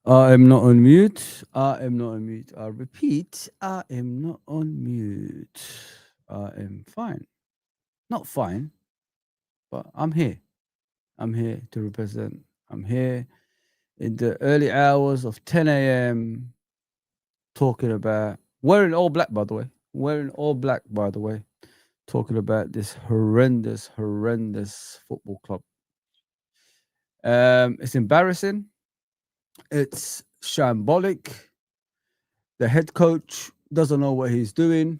I am not on mute. I am not on mute. I repeat, I am not on mute. I am fine. Not fine, but I'm here. I'm here to represent. I'm here in the early hours of 10 a.m. talking about wearing all black, by the way. Wearing all black, by the way. Talking about this horrendous, horrendous football club. It's embarrassing. It's shambolic. The head coach doesn't know what he's doing.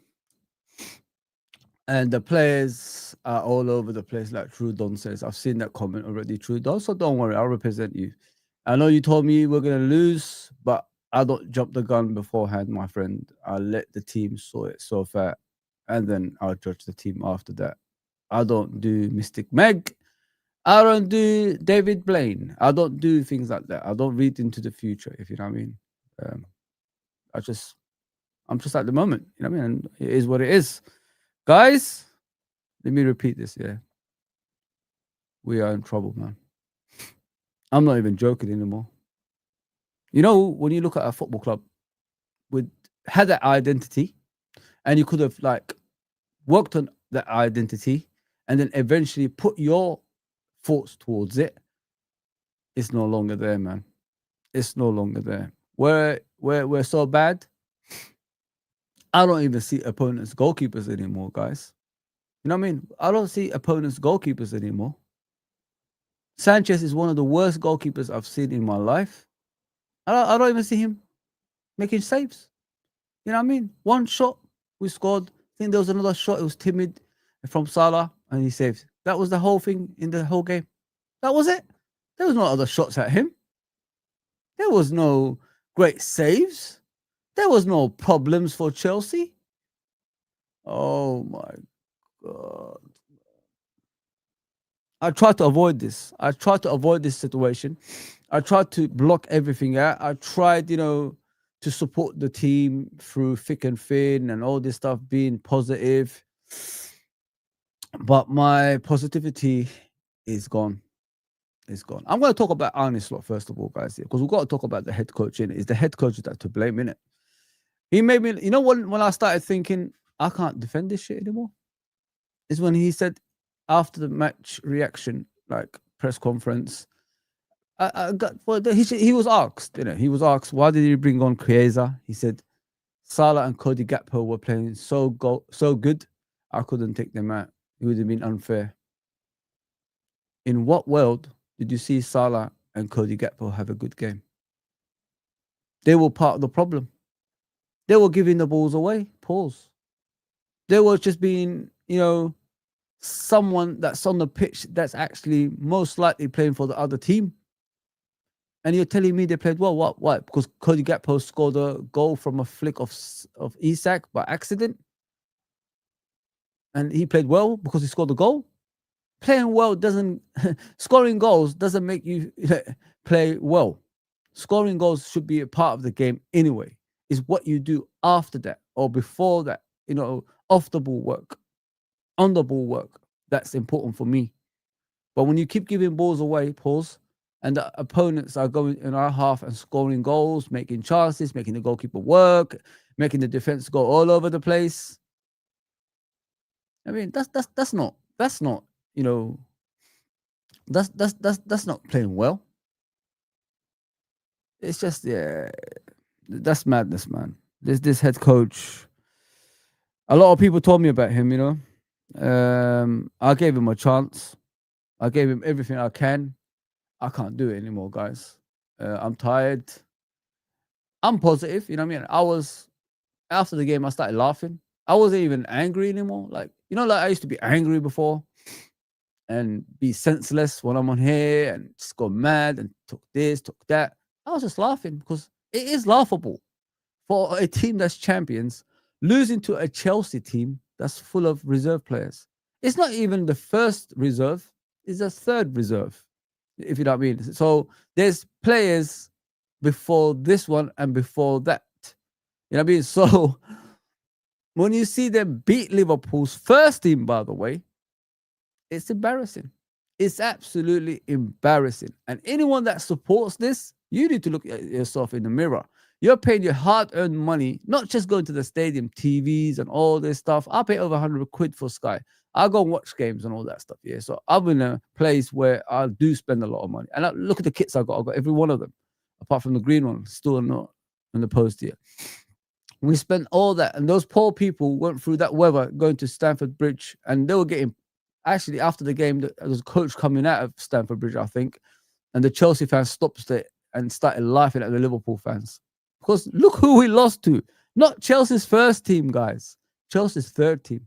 And the players are all over the place, like Trudon says. I've seen that comment already, Trudon. So don't worry, I'll represent you. I know you told me we're going to lose, but I don't jump the gun beforehand, my friend. I'll let the team sort it so far, and then I'll judge the team after that. I don't do Mystic Meg. I don't do David Blaine. I don't do things like that. I don't read into the future, if you know what I mean. I'm just at the moment, you know what I mean? And it is what it is. Guys, let me repeat this, yeah. We are in trouble, man. I'm not even joking anymore. You know, when you look at a football club with had that identity, and you could have like worked on that identity and then eventually put your thoughts towards it, it's no longer there, man. It's no longer there. We're so bad. I don't even see opponents' goalkeepers anymore, guys. You know what I mean? I don't see opponents' goalkeepers anymore. Sanchez is one of the worst goalkeepers I've seen in my life. I don't even see him making saves. You know what I mean? One shot, we scored. I think there was another shot, it was timid from Salah, and he saved. That was the whole thing in the whole game. That was it. There was no other shots at him. There was no great saves. There was no problems for Chelsea. Oh my God. I tried to avoid this. I tried to avoid this situation. I tried to block everything out. I tried, to support the team through thick and thin and all this stuff, being positive. But my positivity is gone. It's gone. I'm going to talk about Arne Slot first of all, guys, because we've got to talk about the head coach in it. Is the head coach that to blame in it? He made me, when I started thinking, I can't defend this shit anymore, is when he said after the match reaction, like press conference, he was asked, he was asked, why did he bring on Chiesa? He said, Salah and Cody Gakpo were playing so good, I couldn't take them out. It would have been unfair. In what world did you see Salah and Cody Gakpo have a good game? They were part of the problem. They were giving the balls away. Pause. They were just being, someone that's on the pitch that's actually most likely playing for the other team. And you're telling me they played well? What? Because Cody Gakpo scored a goal from a flick of Isak by accident? And he played well because he scored a goal? Playing well doesn't... scoring goals doesn't make you play well. Scoring goals should be a part of the game anyway. Is what you do after that or before that, off the ball work, on the ball work. That's important for me. But when you keep giving balls away, pause, and the opponents are going in our half and scoring goals, making chances, making the goalkeeper work, making the defense go all over the place. I mean, that's not that's not playing well. It's just that's madness, man. This head coach, A lot of people told me about him, I gave him a chance. I gave him everything I can. I can't do it anymore, guys. I'm tired. I'm positive, you know what I mean? I was after the game, I started laughing. I wasn't even angry anymore. Like, like I used to be angry before and be senseless when I'm on here and just go mad and talk this, talk that. I was just laughing because it is laughable for a team that's champions losing to a Chelsea team that's full of reserve players. It's not even the first reserve, it's the third reserve, if you know what I mean. So there's players before this one and before that. You know what I mean? So when you see them beat Liverpool's first team, by the way, it's embarrassing. It's absolutely embarrassing. And anyone that supports this, you need to look at yourself in the mirror. You're paying your hard-earned money, not just going to the stadium, TVs and all this stuff. I pay over 100 quid for Sky. I go and watch games and all that stuff. Yeah. So I'm in a place where I do spend a lot of money. And look at the kits I got. I got every one of them, apart from the green one, still not in the post here. We spent all that, and those poor people went through that weather going to Stamford Bridge, and they were getting. Actually, after the game, there was a coach coming out of Stamford Bridge, I think, and the Chelsea fans stopped it and started laughing at the Liverpool fans because look who we lost to. Not Chelsea's first team, guys. Chelsea's third team.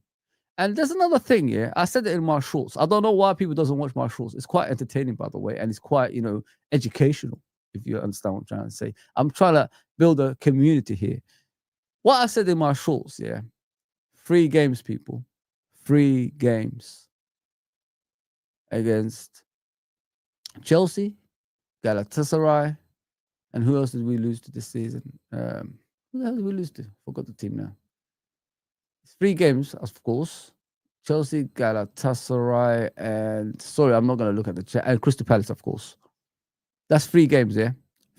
And there's another thing, yeah. I said it in my shorts. I don't know why people doesn't watch my shorts. It's quite entertaining, by the way, and it's quite, educational, if you understand what I'm trying to say. I'm trying to build a community here. What I said in my shorts, yeah. 3 games, people. 3 games against Chelsea, Galatasaray, and who else did we lose to this season? Who the hell did we lose to? Forgot the team now. It's 3 games, of course. Chelsea, Galatasaray, and sorry, I'm not going to look at the chat. And Crystal Palace, of course. That's 3 games, yeah.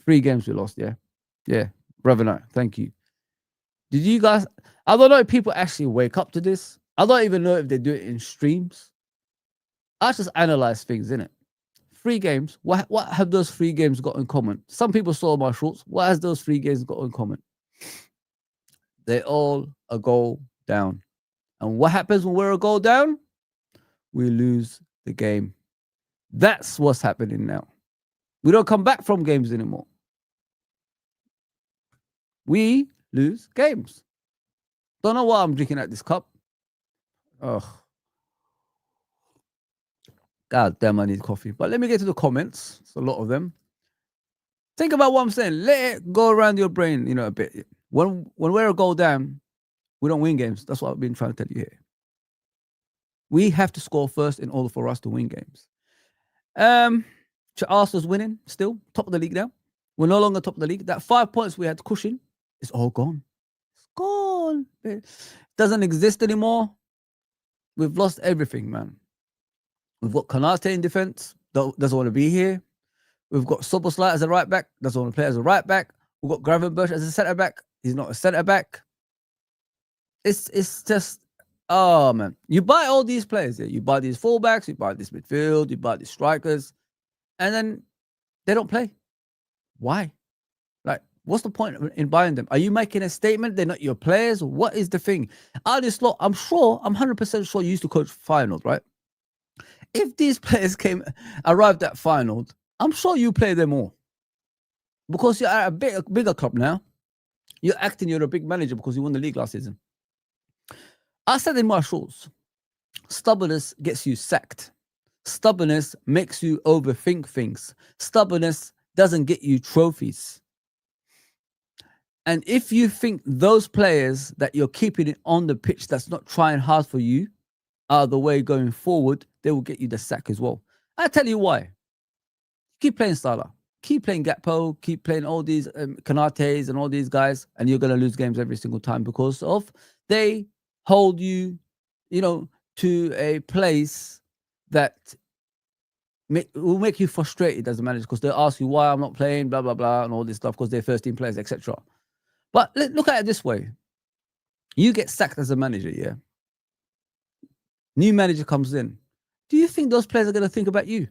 3 games we lost, yeah. Yeah, Revenant, thank you. Did you guys? I don't know if people actually wake up to this. I don't even know if they do it in streams. I just analyze things, innit? 3 games. What have those 3 games got in common? Some people saw my shorts. What has those 3 games got in common? They all a goal down. And what happens when we're a goal down? We lose the game. That's what's happening now. We don't come back from games anymore. We lose games. Don't know why I'm drinking out this cup. Ugh. God damn, I need coffee. But let me get to the comments. It's a lot of them. Think about what I'm saying. Let it go around your brain, a bit. When we're a goal down, we don't win games. That's what I've been trying to tell you here. We have to score first in order for us to win games. Arsenal's winning still, top of the league now. We're no longer top of the league. That 5 points we had cushion is all gone. It's gone. It doesn't exist anymore. We've lost everything, man. We've got Konate in defense, doesn't want to be here. We've got Soboslai as a right back, doesn't want to play as a right back. We've got Gravenberch as a centre back. He's not a centre back. It's just, oh man. You buy all these players, yeah? You buy these fullbacks, you buy this midfield, you buy these strikers, and then they don't play. Why? Like, what's the point in buying them? Are you making a statement they're not your players? What is the thing? I'm 100% sure you used to coach Feyenoord, right? If these players arrived at Feyenoord, I'm sure you play them all. Because you're at a bigger club now. You're acting you're a big manager because you won the league last season. I said in my shorts, stubbornness gets you sacked. Stubbornness makes you overthink things. Stubbornness doesn't get you trophies. And if you think those players that you're keeping on the pitch that's not trying hard for you are the way going forward, they will get you the sack as well. I tell you why. Keep playing Salah. Keep playing Gakpo. Keep playing all these Konates and all these guys, and you're going to lose games every single time because of they hold you, to a place that will make you frustrated as a manager because they'll ask you why I'm not playing, blah, blah, blah, and all this stuff because they're first team players, etc. But look at it this way. You get sacked as a manager, yeah? New manager comes in. Do you think those players are going to think about you?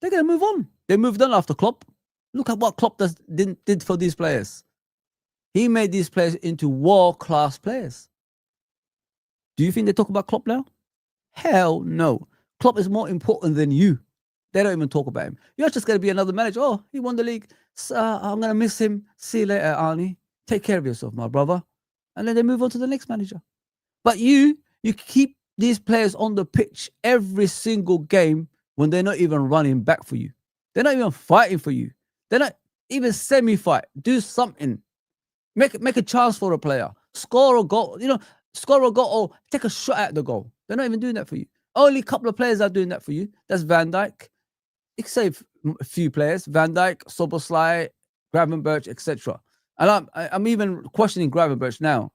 They're going to move on. They moved on after Klopp. Look at what Klopp did for these players. He made these players into world-class players. Do you think they talk about Klopp now? Hell no. Klopp is more important than you. They don't even talk about him. You're just going to be another manager. Oh, he won the league. I'm going to miss him. See you later, Arnie. Take care of yourself, my brother. And then they move on to the next manager. But you keep these players on the pitch every single game when they're not even running back for you. They're not even fighting for you. They're not even semi-fight. Do something. Make a chance for a player. Score a goal. Score a goal or take a shot at the goal. They're not even doing that for you. Only a couple of players are doing that for you. That's Van Dijk. You can say a few players. Van Dijk, Soboslai, Gravenberch, etc. And I'm even questioning Gravenberch now.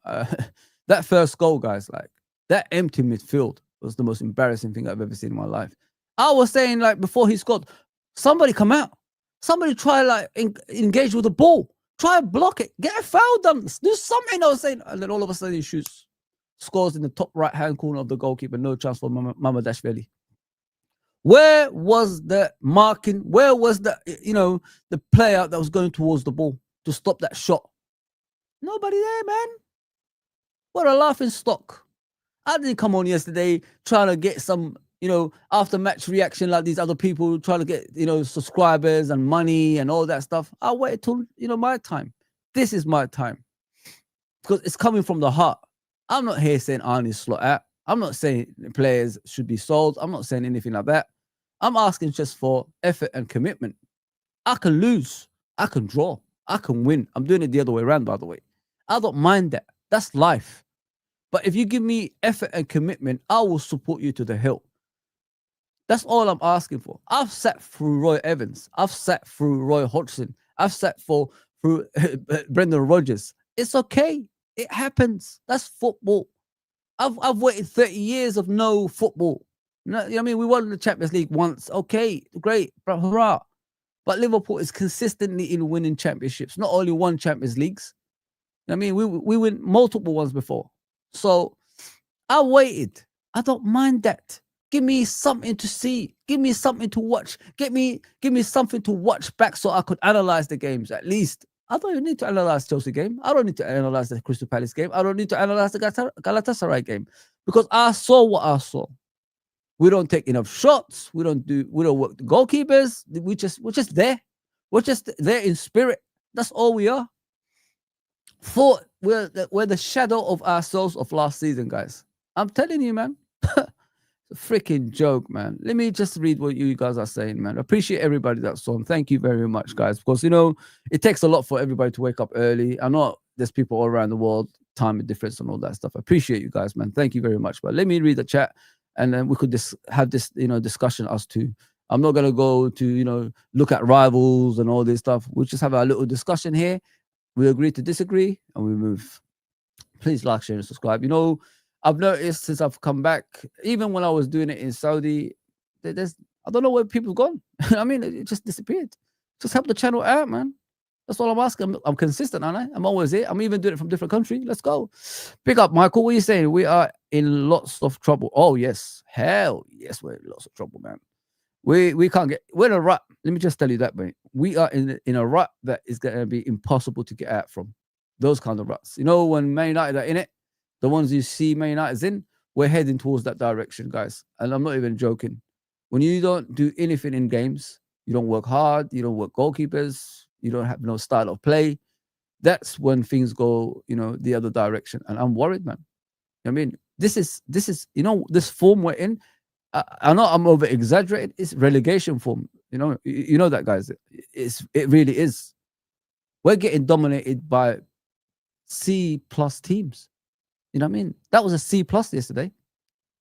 That first goal, guys, like that empty midfield was the most embarrassing thing I've ever seen in my life. I was saying, like, before he scored, somebody come out. Somebody try, like, engage with the ball. Try and block it. Get a foul done. Do something. I was saying. And then all of a sudden he shoots. Scores in the top right-hand corner of the goalkeeper. No chance for Mamadashvili. Where was the marking? Where was the player that was going towards the ball to stop that shot? Nobody there, man. What a laughing stock. I didn't come on yesterday trying to get some, after match reaction like these other people trying to get, subscribers and money and all that stuff. I waited till, my time. This is my time. Because it's coming from the heart. I'm not here saying Arnie's slot out. I'm not saying players should be sold. I'm not saying anything like that. I'm asking just for effort and commitment. I can lose. I can draw. I can win. I'm doing it the other way around, by the way. I don't mind that. That's life. But if you give me effort and commitment, I will support you to the hill. That's all I'm asking for. I've sat through Roy Evans. I've sat through Roy Hodgson. I've sat through Brendan Rodgers. It's okay. It happens. That's football. I've waited 30 years of no football. I mean, we won the Champions League once. Okay, great, hurrah. But Liverpool is consistently in winning championships. Not only one Champions Leagues. I mean, we win multiple ones before. So I waited. I don't mind that. Give me something to see. Give me something to watch. Give me something to watch back so I could analyze the games at least. I don't even need to analyze Chelsea game. I don't need to analyze the Crystal Palace game. I don't need to analyze the Galatasaray game because I saw what I saw. We don't take enough shots. We don't work the goalkeepers. We're just there. We're just there in spirit. That's all we are. We're the shadow of ourselves of last season, guys. I'm telling you, man. It's a freaking joke, man. Let me just read what you guys are saying, man. Appreciate everybody that's on. Thank you very much, guys. Because, it takes a lot for everybody to wake up early. I know there's people all around the world, time difference and all that stuff. I appreciate you guys, man. Thank you very much. But let me read the chat and then we could have this, discussion us two. I'm not going to go to, look at rivals and all this stuff. We'll just have a little discussion here. We agree to disagree and we move. Please like, share, and subscribe. I've noticed since I've come back, even when I was doing it in Saudi, I don't know where people gone. I mean, it just disappeared. Just help the channel out, man. That's all I'm asking. I'm consistent, aren't I? I'm always here. I'm even doing it from different country. Let's go. Pick up, Michael. What are you saying? We are in lots of trouble. Oh, yes. Hell yes, we're in lots of trouble, man. We can't we're in a rut. Let me just tell you that, mate. We are in a rut that is going to be impossible to get out from. Those kind of ruts. When Man United are in it, the ones you see Man United's in, we're heading towards that direction, guys. And I'm not even joking. When you don't do anything in games, you don't work hard, you don't work goalkeepers, you don't have no style of play, that's when things go, the other direction. And I'm worried, man. I mean, this is this form we're in. I know I'm over exaggerating. It's relegation form. You know that, guys. It really is. We're getting dominated by C+ teams. You know what I mean? That was a C+ yesterday.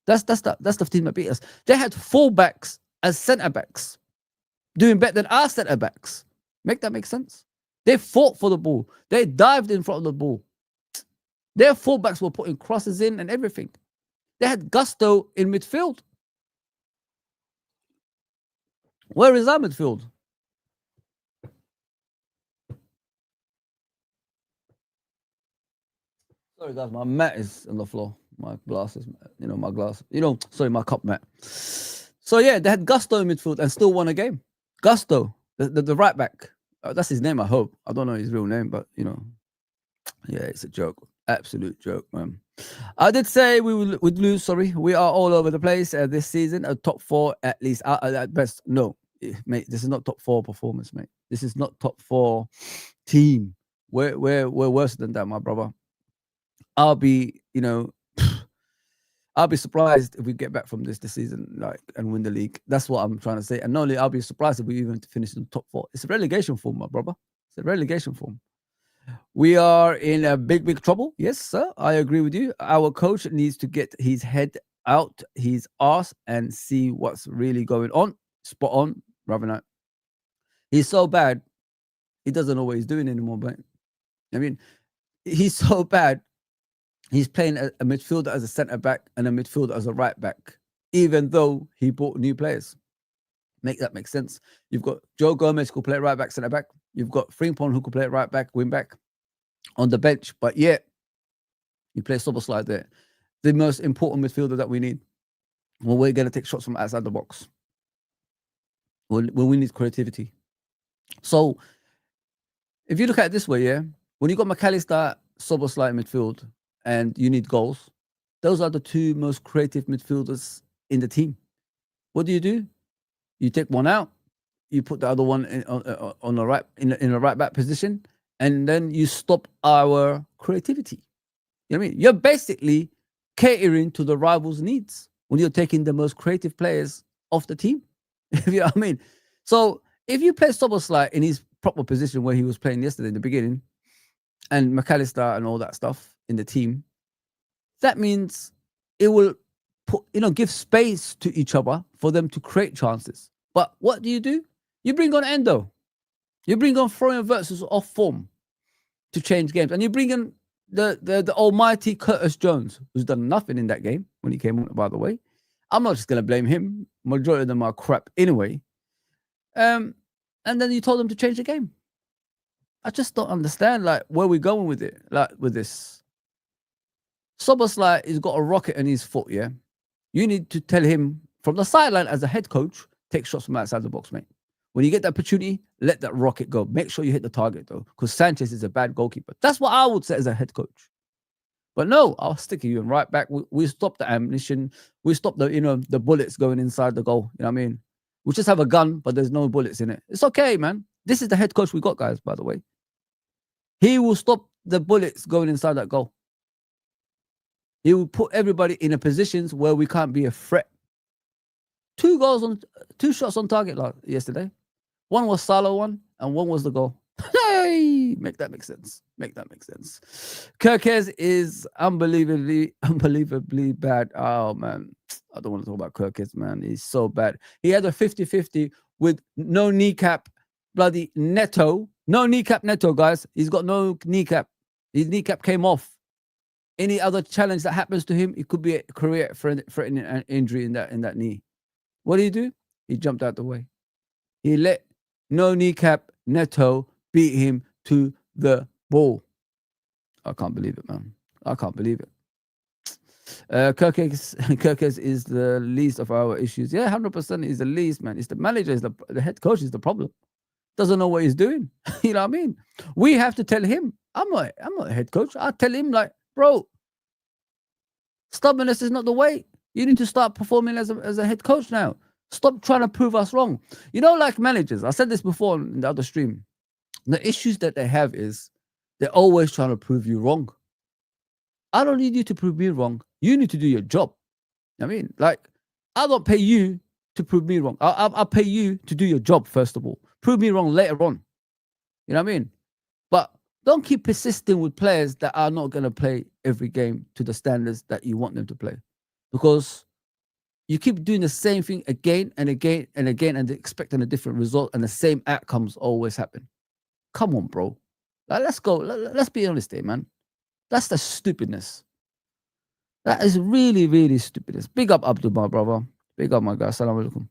That's the team that beat us. They had fullbacks as centre backs, doing better than our centre backs. Make that make sense? They fought for the ball. They dived in front of the ball. Their fullbacks were putting crosses in and everything. They had gusto in midfield. Where is our midfield? Sorry, guys, my mat is on the floor. My glasses, my glass. Sorry, my cup mat. So yeah, they had gusto in midfield and still won a game. Gusto, the right back. That's his name, I hope. I don't know his real name, but yeah, it's a joke. Absolute joke, man. I did say would lose. Sorry, we are all over the place this season. A top four at least, at best. No, mate, this is not top four performance, mate. This is not top four team. We're worse than that, my brother. I'll be, I'll be surprised if we get back from this season, like, and win the league. That's what I'm trying to say. And not only I'll be surprised if we even finish in the top four. It's a relegation form, my brother. It's a relegation form. We are in a big trouble. Yes, sir. I agree with you. Our coach needs to get his head out his arse and see what's really going on. Spot on, Ravenite. He's so bad, he doesn't know what he's doing anymore. But I mean, he's so bad. He's playing a midfielder as a centre back and a midfielder as a right back, even though he bought new players. Make that make sense? You've got Joe Gomez who could play right back, centre back. You've got Frimpong who could play right back, wing back on the bench. But yet, you play Soboslai there, the most important midfielder that we need. Well, we're going to take shots from outside the box. When we need creativity. So, if you look at it this way, yeah, when you got McAllister, Soboslai in midfield, and you need goals, those are the two most creative midfielders in the team. What do? You take one out, you put the other one on the right in a right back position, and then you stop our creativity. You know what I mean? You're basically catering to the rivals' needs when you're taking the most creative players off the team. You know what I mean? So if you play Soboslai in his proper position where he was playing yesterday in the beginning, and McAllister and all that stuff in the team, that means it will give space to each other for them to create chances. But what do? You bring on Endo. You bring on Florian Wirtz off form to change games. And you bring in the almighty Curtis Jones, who's done nothing in that game when he came on, by the way. I'm not just going to blame him. Majority of them are crap anyway. And then you told them to change the game. I just don't understand, like, where we're going with it, like, with this. Soboslai has got a rocket in his foot, yeah? You need to tell him from the sideline as a head coach, take shots from outside the box, mate. When you get the opportunity, let that rocket go. Make sure you hit the target, though, because Sanchez is a bad goalkeeper. That's what I would say as a head coach. But no, I'll stick you in right back. We stop the ammunition. We stop the bullets going inside the goal. You know what I mean? We just have a gun, but there's no bullets in it. It's okay, man. This is the head coach we got, guys, by the way. He will stop the bullets going inside that goal. He will put everybody in a positions where we can't be a threat. 2 shots on target yesterday. One was Salah one, and one was the goal. Hey, make that make sense. Kirkez is unbelievably bad. Oh, man. I don't want to talk about Kirkez, man. He's so bad. He had a 50-50 with no kneecap, bloody Neto. No kneecap Neto, guys. He's got no kneecap. His kneecap came off. Any other challenge that happens to him, it could be a career-threatening injury in that knee. What did? He jumped out the way. He let no kneecap Neto beat him to the ball. I can't believe it, man. I can't believe it. Kirkez is the least of our issues. Yeah, 100% is the least, man. It's the manager, is the head coach is the problem. Doesn't know what he's doing. You know what I mean? We have to tell him. I'm not a head coach. I tell him, like, bro, stubbornness is not the way. You need to start performing as a head coach now. Stop trying to prove us wrong. Like managers, I said this before in the other stream. The issues that they have is they're always trying to prove you wrong. I don't need you to prove me wrong. You need to do your job. I mean, like, I don't pay you to prove me wrong. I'll pay you to do your job, first of all. Prove me wrong later on. You know what I mean? But don't keep persisting with players that are not going to play every game to the standards that you want them to play. Because you keep doing the same thing again and again and again and expecting a different result, and the same outcomes always happen. Come on, bro. Like, let's go. Let's be honest here, man. That's the stupidness. That is really, really stupidness. Big up Abdul, my brother. Big up, my guy. Assalamu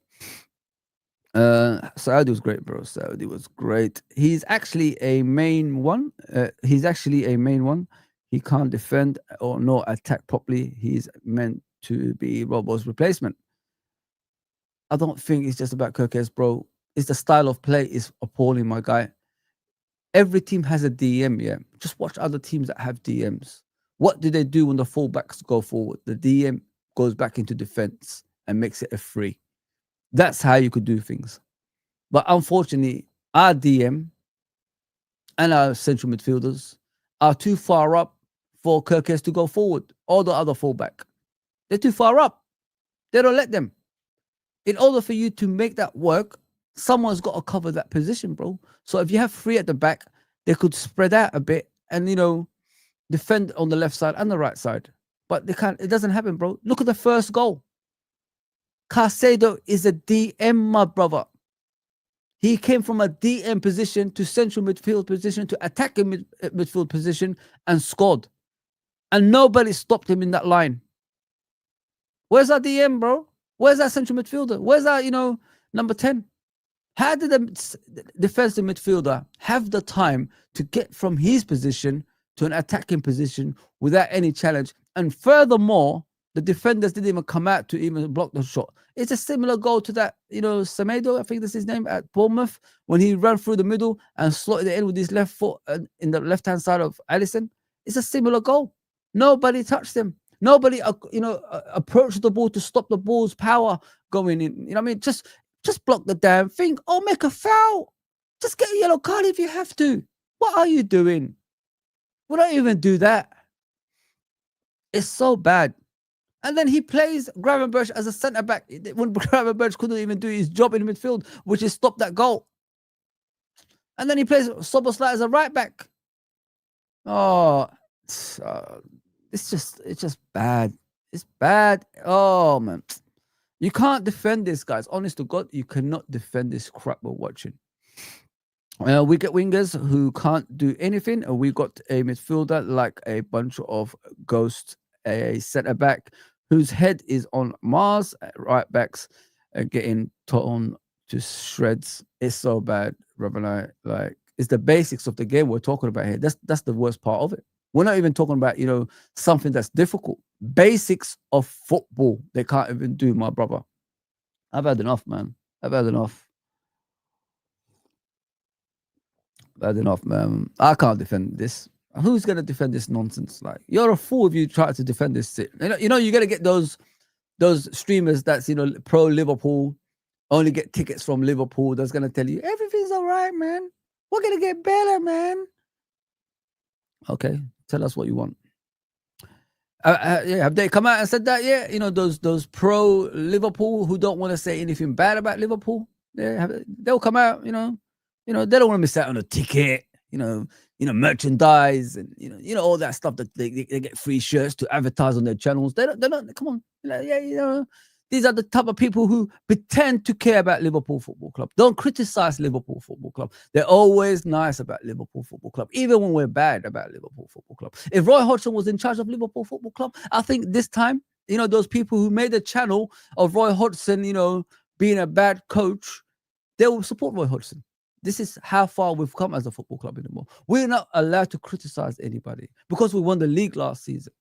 alaikum. Saudi was great, bro. Saudi was great. He's actually a main one. He can't defend or nor attack properly. He's meant to be Robo's replacement. I don't think it's just about Kirkez, bro. It's the style of play is appalling, my guy. Every team has a DM, yeah. Just watch other teams that have DMs. What do they do when the fullbacks go forward? The DM goes back into defense and makes it a free. That's how you could do things. But unfortunately, our DM and our central midfielders are too far up for Kirkes to go forward, or the other fullback. They're too far up. They don't let them. In order for you to make that work, someone's got to cover that position, bro. So if you have three at the back, they could spread out a bit and, defend on the left side and the right side. But they can't. It doesn't happen, bro. Look at the first goal. Caicedo is a DM, my brother. He came from a DM position to central midfield position to attacking midfield position and scored. And nobody stopped him in that line. Where's our DM, bro? Where's our central midfielder? Where's our, number 10? How did the defensive midfielder have the time to get from his position to an attacking position without any challenge? And furthermore, the defenders didn't even come out to even block the shot. It's a similar goal to that, Semedo, I think that's his name, at Bournemouth, when he ran through the middle and slotted it in with his left foot in the left-hand side of Alisson. It's a similar goal. Nobody touched him. Nobody, approached the ball to stop the ball's power going in. You know what I mean? Just block the damn thing or make a foul. Just get a yellow card if you have to. What are you doing? We don't even do that. It's so bad. And then he plays Gravenberch as a centre-back when Gravenberch couldn't even do his job in midfield, which is stop that goal. And then he plays Szoboszlai as a right-back. Oh, it's just bad. It's bad. Oh, man. You can't defend this, guys. Honest to God, you cannot defend this crap we're watching. We get wingers who can't do anything, and we got a midfielder like a bunch of ghosts, a centre-back whose head is on Mars, right backs getting torn to shreds. It's so bad, Rabbi. Like, it's the basics of the game we're talking about here. That's the worst part of it. We're not even talking about, something that's difficult. Basics of football, they can't even do, my brother. I've had enough, man. I've had enough. Bad enough, man. I can't defend this. Who's gonna defend this nonsense? Like, you're a fool if you try to defend this shit. You're gonna get those streamers that's pro Liverpool, only get tickets from Liverpool. That's gonna tell you everything's all right, man. We're gonna get better, man. Okay, tell us what you want. Yeah, have they come out and said that? Yeah, those pro Liverpool who don't want to say anything bad about Liverpool. They'll come out. They don't want to miss out on a ticket. Merchandise and all that stuff that they get free shirts to advertise on their channels. They don't. Come on, these are the type of people who pretend to care about Liverpool Football Club. Don't criticize Liverpool Football Club. They're always nice about Liverpool Football Club, even when we're bad about Liverpool Football Club. If Roy Hodgson was in charge of Liverpool Football Club, I think this time, those people who made the channel of Roy Hodgson, being a bad coach, they will support Roy Hodgson. This is how far we've come as a football club anymore. We're not allowed to criticize anybody because we won the league last season.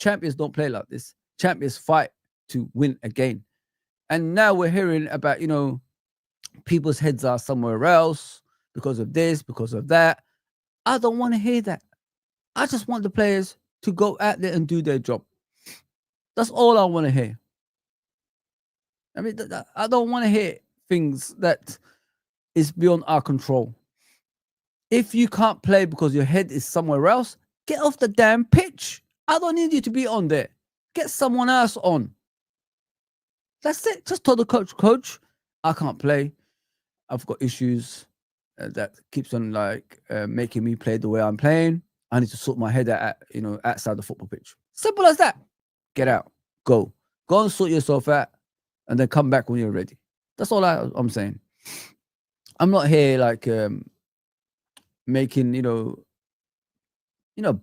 Champions don't play like this. Champions fight to win again. And now we're hearing about, people's heads are somewhere else because of this, because of that. I don't want to hear that. I just want the players to go out there and do their job. That's all I want to hear. I mean, I don't want to hear things that is beyond our control. If you can't play because your head is somewhere else, get off the damn pitch. I don't need you to be on there. Get someone else on. That's it. Just tell the coach, I can't play. I've got issues that keeps on making me play the way I'm playing. I need to sort my head out, outside the football pitch. Simple as that. Get out. Go and sort yourself out, and then come back when you're ready. That's all I'm saying. I'm not here making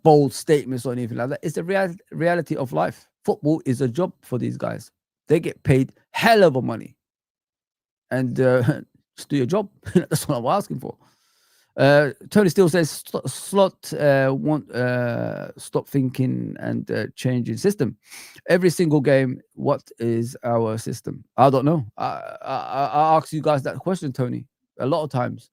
bold statements or anything like that. It's the reality of life. Football is a job for these guys. They get paid hell of a money, and just do your job. That's what I'm asking for. Tony still says Slot want stop thinking and changing system. Every single game, what is our system? I don't know. I ask you guys that question, Tony, a lot of times.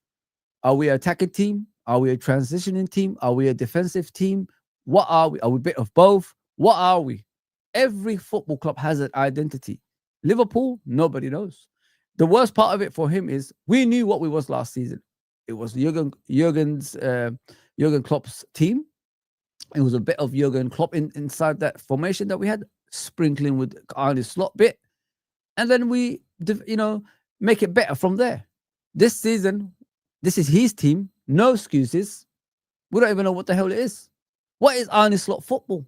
Are we an attacking team? Are we a transitioning team? Are we a defensive team? What are we? Are we a bit of both? What are we? Every football club has an identity. Liverpool, nobody knows. The worst part of it for him is we knew what we was last season. It was Jurgen Klopp's team. It was a bit of Jurgen Klopp inside that formation that we had, sprinkling with Arne Slot bit, and then we, make it better from there. This season, this is his team. No excuses. We don't even know what the hell it is. What is Arne Slot football?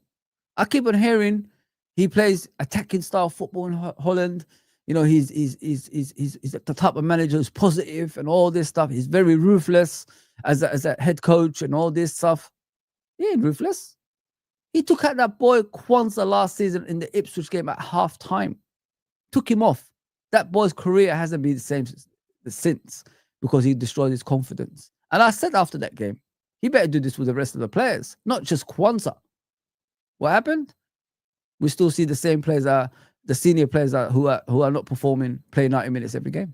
I keep on hearing he plays attacking style football in Holland. He's the type of manager who's positive and all this stuff. He's very ruthless as a head coach and all this stuff. He ain't ruthless. He took out that boy Kwanzaa last season in the Ipswich game at half time. Took him off. That boy's career hasn't been the same since because he destroyed his confidence. And I said after that game, he better do this with the rest of the players, not just Kwanzaa. What happened? We still see the same players, the senior players who are not performing, play 90 minutes every game.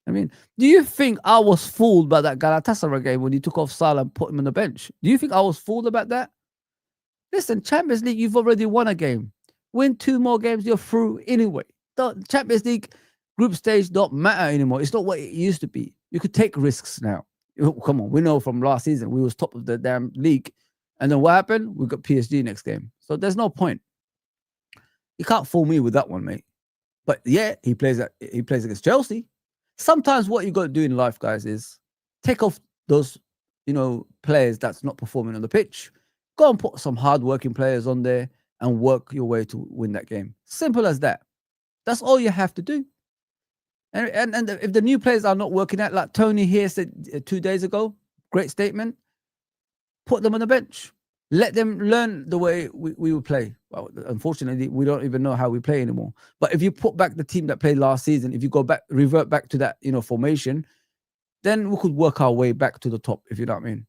I mean, do you think I was fooled by that Galatasaray game when he took off Salah and put him on the bench? Do you think I was fooled about that? Listen, Champions League, you've already won a game. Win 2 more games, you're through anyway. The Champions League group stage don't matter anymore. It's not what it used to be. You could take risks now. Come on, we know from last season we was top of the damn league, and then what happened? We got PSG next game, so there's no point. You can't fool me with that one, mate. But yeah, he plays against Chelsea. Sometimes what you got to do in life, guys, is take off those players that's not performing on the pitch. Go and put some hard-working players on there and work your way to win that game. Simple as that. That's all you have to do. And if the new players are not working out, like Tony here said 2 days ago, great statement, put them on the bench. Let them learn the way we would play. Well, unfortunately, we don't even know how we play anymore. But if you put back the team that played last season, if you revert back to that, formation, then we could work our way back to the top, if you know what I mean.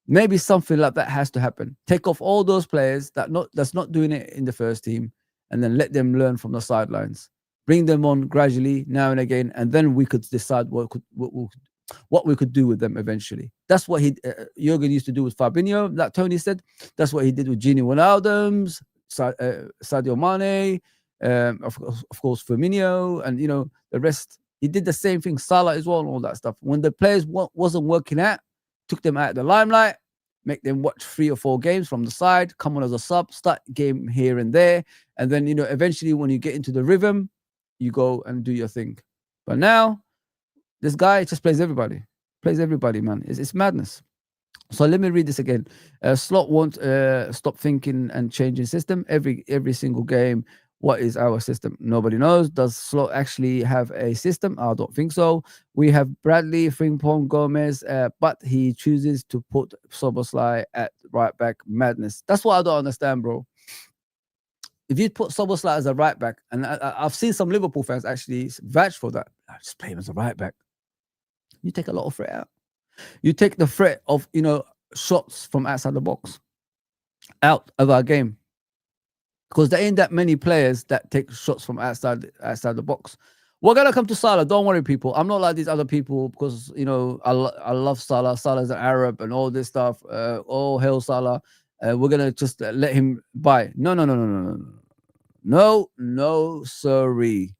Maybe something like that has to happen. Take off all those players that's not doing it in the first team, and then let them learn from the sidelines. Bring them on gradually now and again, and then we could decide what we could do with them eventually. That's what Jurgen used to do with Fabinho, like Tony said. That's what he did with Gini Wijnaldum, Sadio Mane, of course Firmino, and the rest. He did the same thing, Salah as well, and all that stuff. When the players wasn't working out, took them out of the limelight, make them watch 3 or 4 games from the side, come on as a sub, start game here and there, and then eventually when you get into the rhythm, you go and do your thing. But now, this guy just plays everybody, man. It's madness. So let me read this again. Slot won't stop thinking and changing system every single game. What is our system? Nobody knows. Does Slot actually have a system? I don't think so. We have Bradley, Frimpong, Gomez, but he chooses to put Szoboszlai at right back. Madness. That's what I don't understand, bro. If you put Szoboszlai as a right back, and I've seen some Liverpool fans actually vouch for that, just play him as a right back. You take a lot of threat out. You take the threat of shots from outside the box out of our game, because there ain't that many players that take shots from outside the box. We're gonna come to Salah. Don't worry, people. I'm not like these other people because I love Salah. Salah's an Arab and all this stuff. Oh hell, Salah. We're gonna just let him buy. No, sorry.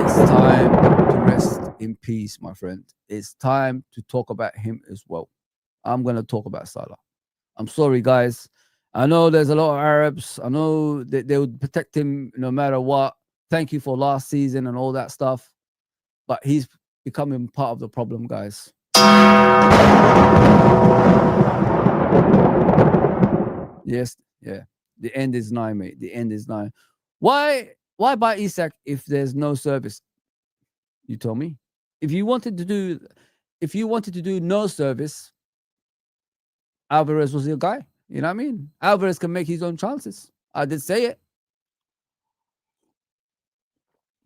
It's time to rest in peace, my friend. It's time to talk about him as well. I'm gonna talk about Salah. I'm sorry, guys. I know there's a lot of Arabs. I know that they would protect him no matter what. Thank you for last season and all that stuff. But he's becoming part of the problem, guys. Yes, yeah. The end is nigh, mate. The end is nigh. Why buy Isak if there's no service? You tell me. If you wanted to do no service, Alvarez was your guy. You know what I mean? Alvarez can make his own chances. I did say it.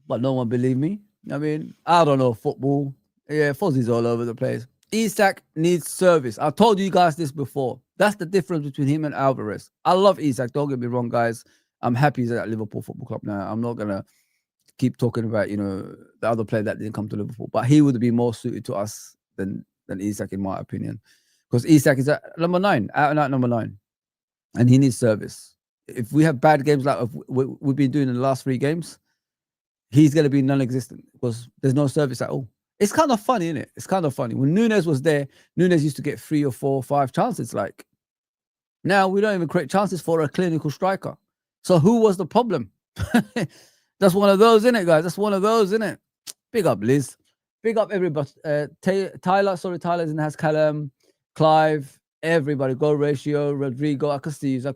But no one believed me. I mean, I don't know football. Yeah, Fozzie's all over the place. Isak needs service. I told you guys this before. That's the difference between him and Alvarez. I love Isak. Don't get me wrong, guys. I'm happy he's at Liverpool Football Club now. I'm not going to keep talking about, the other player that didn't come to Liverpool. But he would be more suited to us than Isak, in my opinion. because Isak is at number 9, out and out number 9, and he needs service. If we have bad games like we've been doing in the last 3 games, he's going to be non-existent because there's no service at all. It's kind of funny, isn't it? It's kind of funny. When Nunes was there, Nunes used to get 3 or 4 or 5 chances. Like, now we don't even create chances for a clinical striker. So who was the problem? That's one of those, isn't it, guys? That's one of those, isn't it? Big up, Liz. Big up everybody. Tyler, Tyler's in the house. Callum, Clive, everybody. Goal ratio, Rodrigo. I could see you.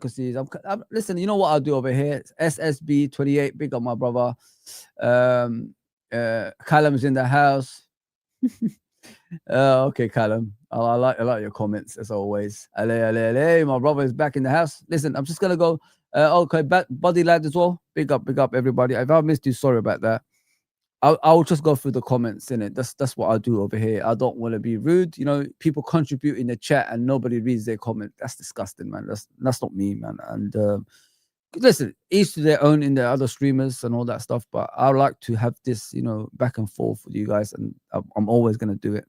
Listen, you know what I'll do over here? SSB 28. Big up, my brother. Callum's in the house. Okay, Callum. I like your comments as always. Ale, my brother is back in the house. Listen, I'm just gonna go. Okay, body lad as well. Big up, everybody. If I missed you, sorry about that. I'll just go through the comments in it. That's what I do over here. I don't want to be rude. You know, people contribute in the chat and nobody reads their comment. That's disgusting, man. That's not me, man. And listen, each to their own in the other streamers and all that stuff. But I like to have this, you know, back and forth with you guys, and I'm always gonna do it.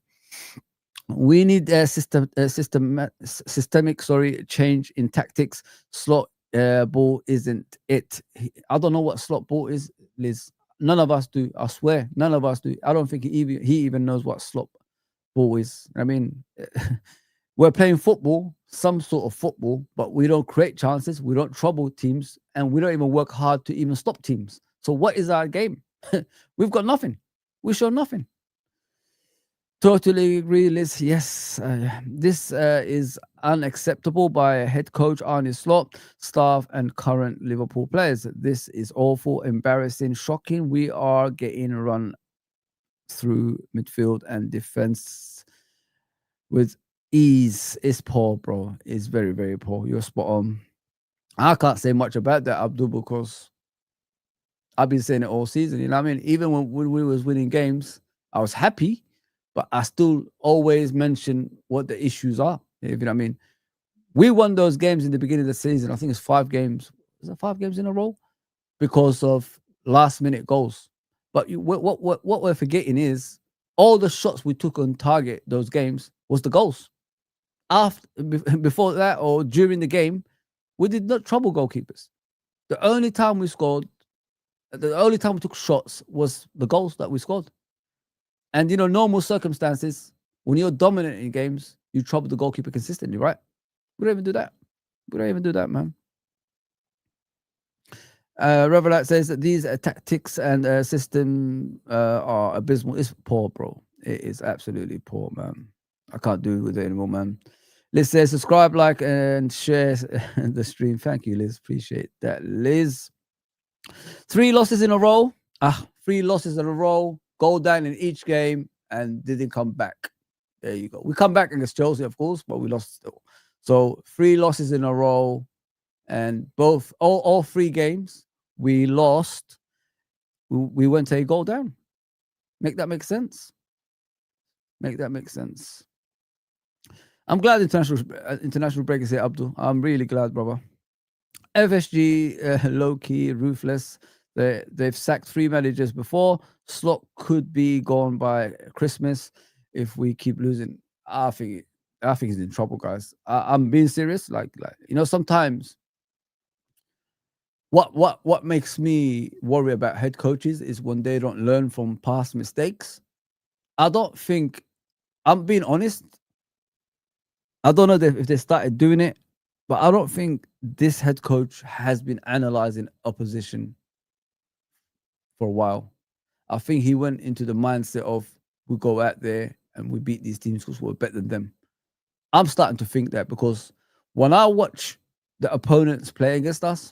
We need a systemic change in tactics. Slot ball isn't it. I don't know what slot ball is, Liz. None of us do. I swear, none of us do. I don't think he even knows what slot ball is. I mean, we're playing football, some sort of football, but we don't create chances. We don't trouble teams, and we don't even work hard to even stop teams. So what is our game? We've got nothing. We show nothing. Totally agree, Liz. Yes, this is unacceptable by head coach Arne Slot, staff, and current Liverpool players. This is awful, embarrassing, shocking. We are getting run through midfield and defense with ease. It's poor, bro. It's very, very poor. You're spot on. I can't say much about that, Abdul, because I've been saying it all season. You know what I mean? Even when we was winning games, I was happy. But I still always mention what the issues are. You know what I mean? We won those games in the beginning of the season. I think it's 5 games. Is it 5 games in a row? Because of last-minute goals. But what we're forgetting is all the shots we took on target those games was the goals. Before that or during the game, we did not trouble goalkeepers. The only time we scored, the only time we took shots was the goals that we scored. And, you know, normal circumstances, when you're dominant in games, you trouble the goalkeeper consistently, right? We don't even do that. We don't even do that, man. Revelat says that these tactics and system are abysmal. It's poor, bro. It is absolutely poor, man. I can't do with it anymore, man. Liz says, subscribe, like, and share the stream. Thank you, Liz. Appreciate that, Liz. 3 losses in a row. 3 losses in a row. Goal down in each game and didn't come back. There you go. We come back against Chelsea, of course, but we lost still. So 3 losses in a row, and all 3 games we lost. We went a goal down. Make that make sense? Make that make sense? I'm glad international break is here, Abdul. I'm really glad, brother. FSG, low key, ruthless. They've sacked 3 managers before. Slot could be gone by Christmas if we keep losing. I think he's in trouble, guys. I'm being serious. Like you know, sometimes what makes me worry about head coaches is when they don't learn from past mistakes. I don't think, I'm being honest, I don't know if they started doing it, but I don't think this head coach has been analyzing opposition for a while. I think he went into the mindset of, we go out there and we beat these teams because we're better than them. I'm starting to think that, because when I watch the opponents play against us,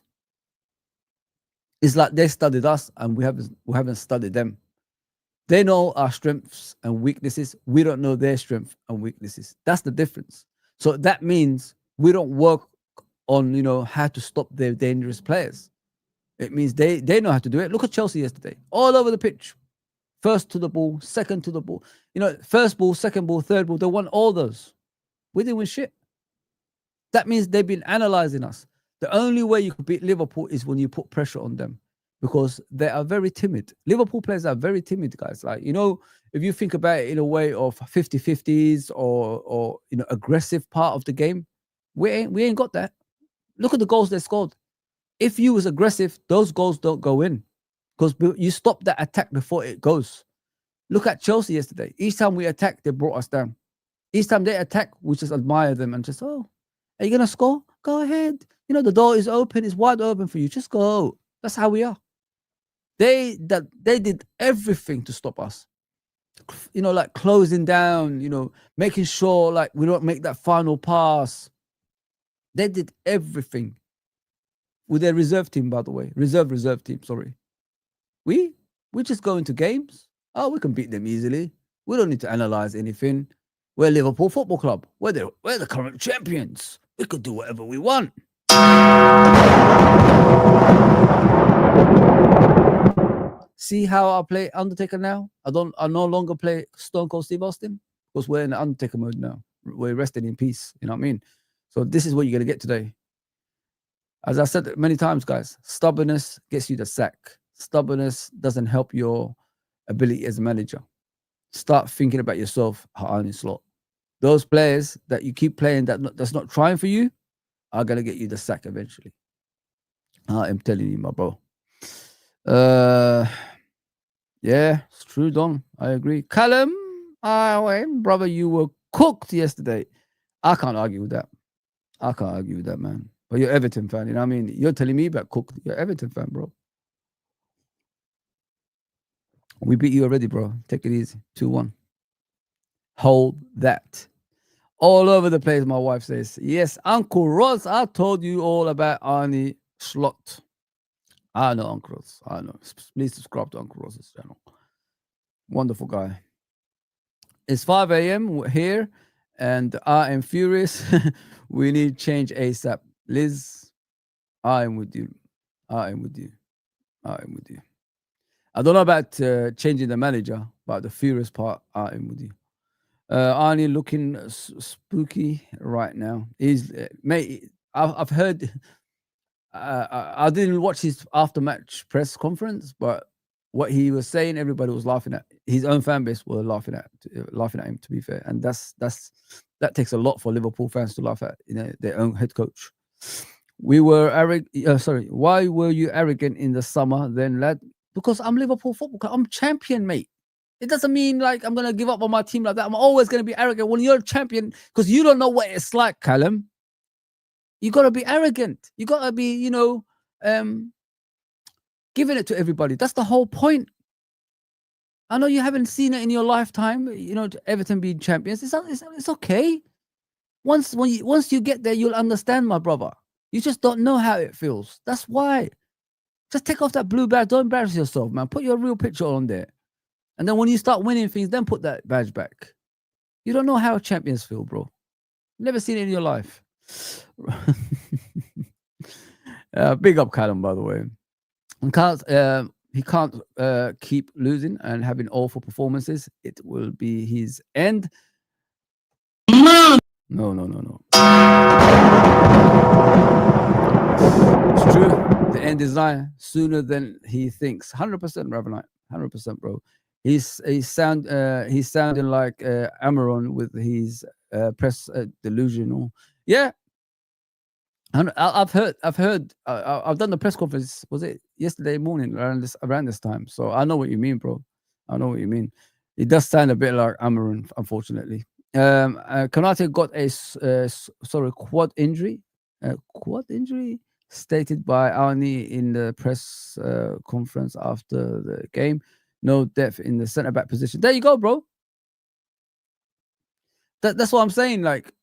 it's like they studied us and we haven't studied them. They know our strengths and weaknesses. We don't know their strengths and weaknesses. That's the difference. So that means we don't work on, you know, how to stop their dangerous players. It means they know how to do it. Look at Chelsea yesterday, all over the pitch. First to the ball, second to the ball. You know, first ball, second ball, third ball. They won all those. We didn't win shit. That means they've been analyzing us. The only way you can beat Liverpool is when you put pressure on them. because they are very timid. Liverpool players are very timid, guys. Like, if you think about it in a way of 50-50s or aggressive part of the game, we ain't got that. Look at the goals they scored. If you was aggressive, those goals don't go in because you stop that attack before it goes. Look at Chelsea yesterday. Each time we attack, they brought us down. Each time they attack, we just admire them and just, oh, are you gonna score? Go ahead. The door is open. It's wide open for you. Just go. That's how we are. They did everything to stop us. Like closing down. Making sure like we don't make that final pass. They did everything with their reserve team, by the way. Reserve team. Sorry. We just go into games. Oh, we can beat them easily. We don't need to analyze anything. We're Liverpool Football Club. We're the current champions. We could do whatever we want. See how I play Undertaker now? I no longer play Stone Cold Steve Austin because we're in the Undertaker mode now. We're resting in peace. You know what I mean? So this is what you're going to get today. As I said many times, guys, stubbornness gets you the sack. Stubbornness doesn't help your ability as a manager. Start thinking about yourself, Arne Slot. Those players that you keep playing that's not trying for you are going to get you the sack eventually. I am telling you, my bro. Yeah, it's true, Don. I agree. Callum, brother, you were cooked yesterday. I can't argue with that. Man. But you're Everton fan, you know what I mean? You're telling me about cooked. You're Everton fan, bro. We beat you already, bro. Take it easy. 2-1. Hold that. All over the place, my wife says. Yes, Uncle Ross, I told you all about Arne Slot. I know Uncle Ross. I know. Please subscribe to Uncle Ross's channel. Wonderful guy. It's 5 a.m. here, and I am furious. We need change ASAP. Liz, I am with you. I don't know about changing the manager, but the furious part, I am with you. Arnie looking spooky right now. He's mate. I've heard. I didn't watch his after-match press conference, but what he was saying, everybody was laughing at. His own fan base were laughing at him. To be fair, and that takes a lot for Liverpool fans to laugh at. Their own head coach. We were arrogant. Sorry, why were you arrogant in the summer then, lad? Because I'm Liverpool Football Club. I'm champion, mate. It doesn't mean like I'm gonna give up on my team like that. I'm always gonna be arrogant when you're a champion because you don't know what it's like, Callum. You gotta be arrogant. You gotta be, giving it to everybody. That's the whole point. I know you haven't seen it in your lifetime. Everton being champions. It's okay. Once you get there, you'll understand, my brother. You just don't know how it feels. That's why. Just take off that blue badge. Don't embarrass yourself, man. Put your real picture on there. And then when you start winning things, then put that badge back. You don't know how champions feel, bro. Never seen it in your life. Big up Callum, by the way. He can't keep losing and having awful performances. It will be his end. No. It's true. The end is nigh sooner than he thinks. 100%, Ravenite. 100%, bro. He's sounding like Amaron with his press delusional. Yeah. I've done the press conference. Was it yesterday morning around this time? So I know what you mean, bro. I know what you mean. It does sound a bit like Amaron, unfortunately. Konate got a quad injury. Quad injury stated by Arne in the press conference after the game. No depth in the centre back position. There you go, bro. That's what I'm saying. Like,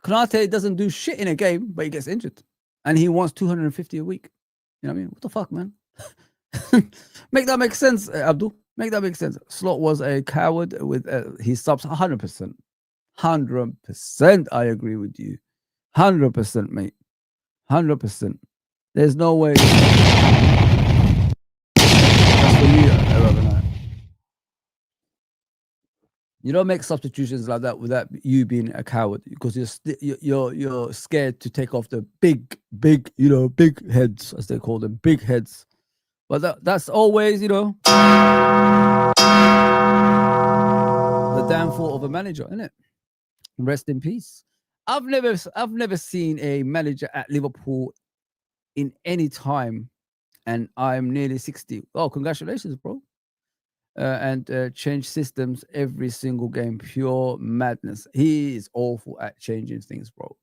Konate doesn't do shit in a game, but he gets injured, and he wants 250 a week. You know what I mean? What the fuck, man? Make that make sense, Abdul. Make that make sense. Slot was a coward with his subs. 100%. 100%. I agree with you. 100%, mate. 100%. There's no way. That's for you, Ravenite. You don't make substitutions like that without you being a coward, because you're scared to take off the big heads, as they call them, big heads. But that's always, the downfall of a manager, isn't it? Rest in peace. I've never seen a manager at Liverpool in any time, and I'm nearly 60. Oh, congratulations, bro. And change systems every single game. Pure madness. He is awful at changing things, bro.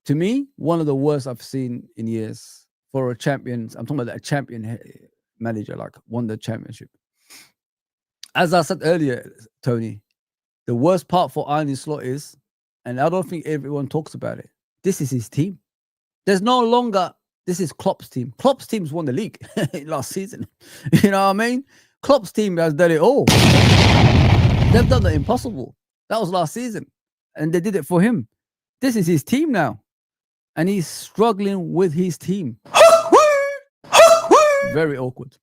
To me, one of the worst I've seen in years for a champion. I'm talking about a champion manager, like won the championship. As I said earlier, Tony, the worst part for Arne Slot is, and I don't think everyone talks about it, this is his team. There's no longer, this is Klopp's team. Klopp's team's won the league last season. You know what I mean? Klopp's team has done it all. They've done the impossible. That was last season. And they did it for him. This is his team now. And he's struggling with his team. Very awkward.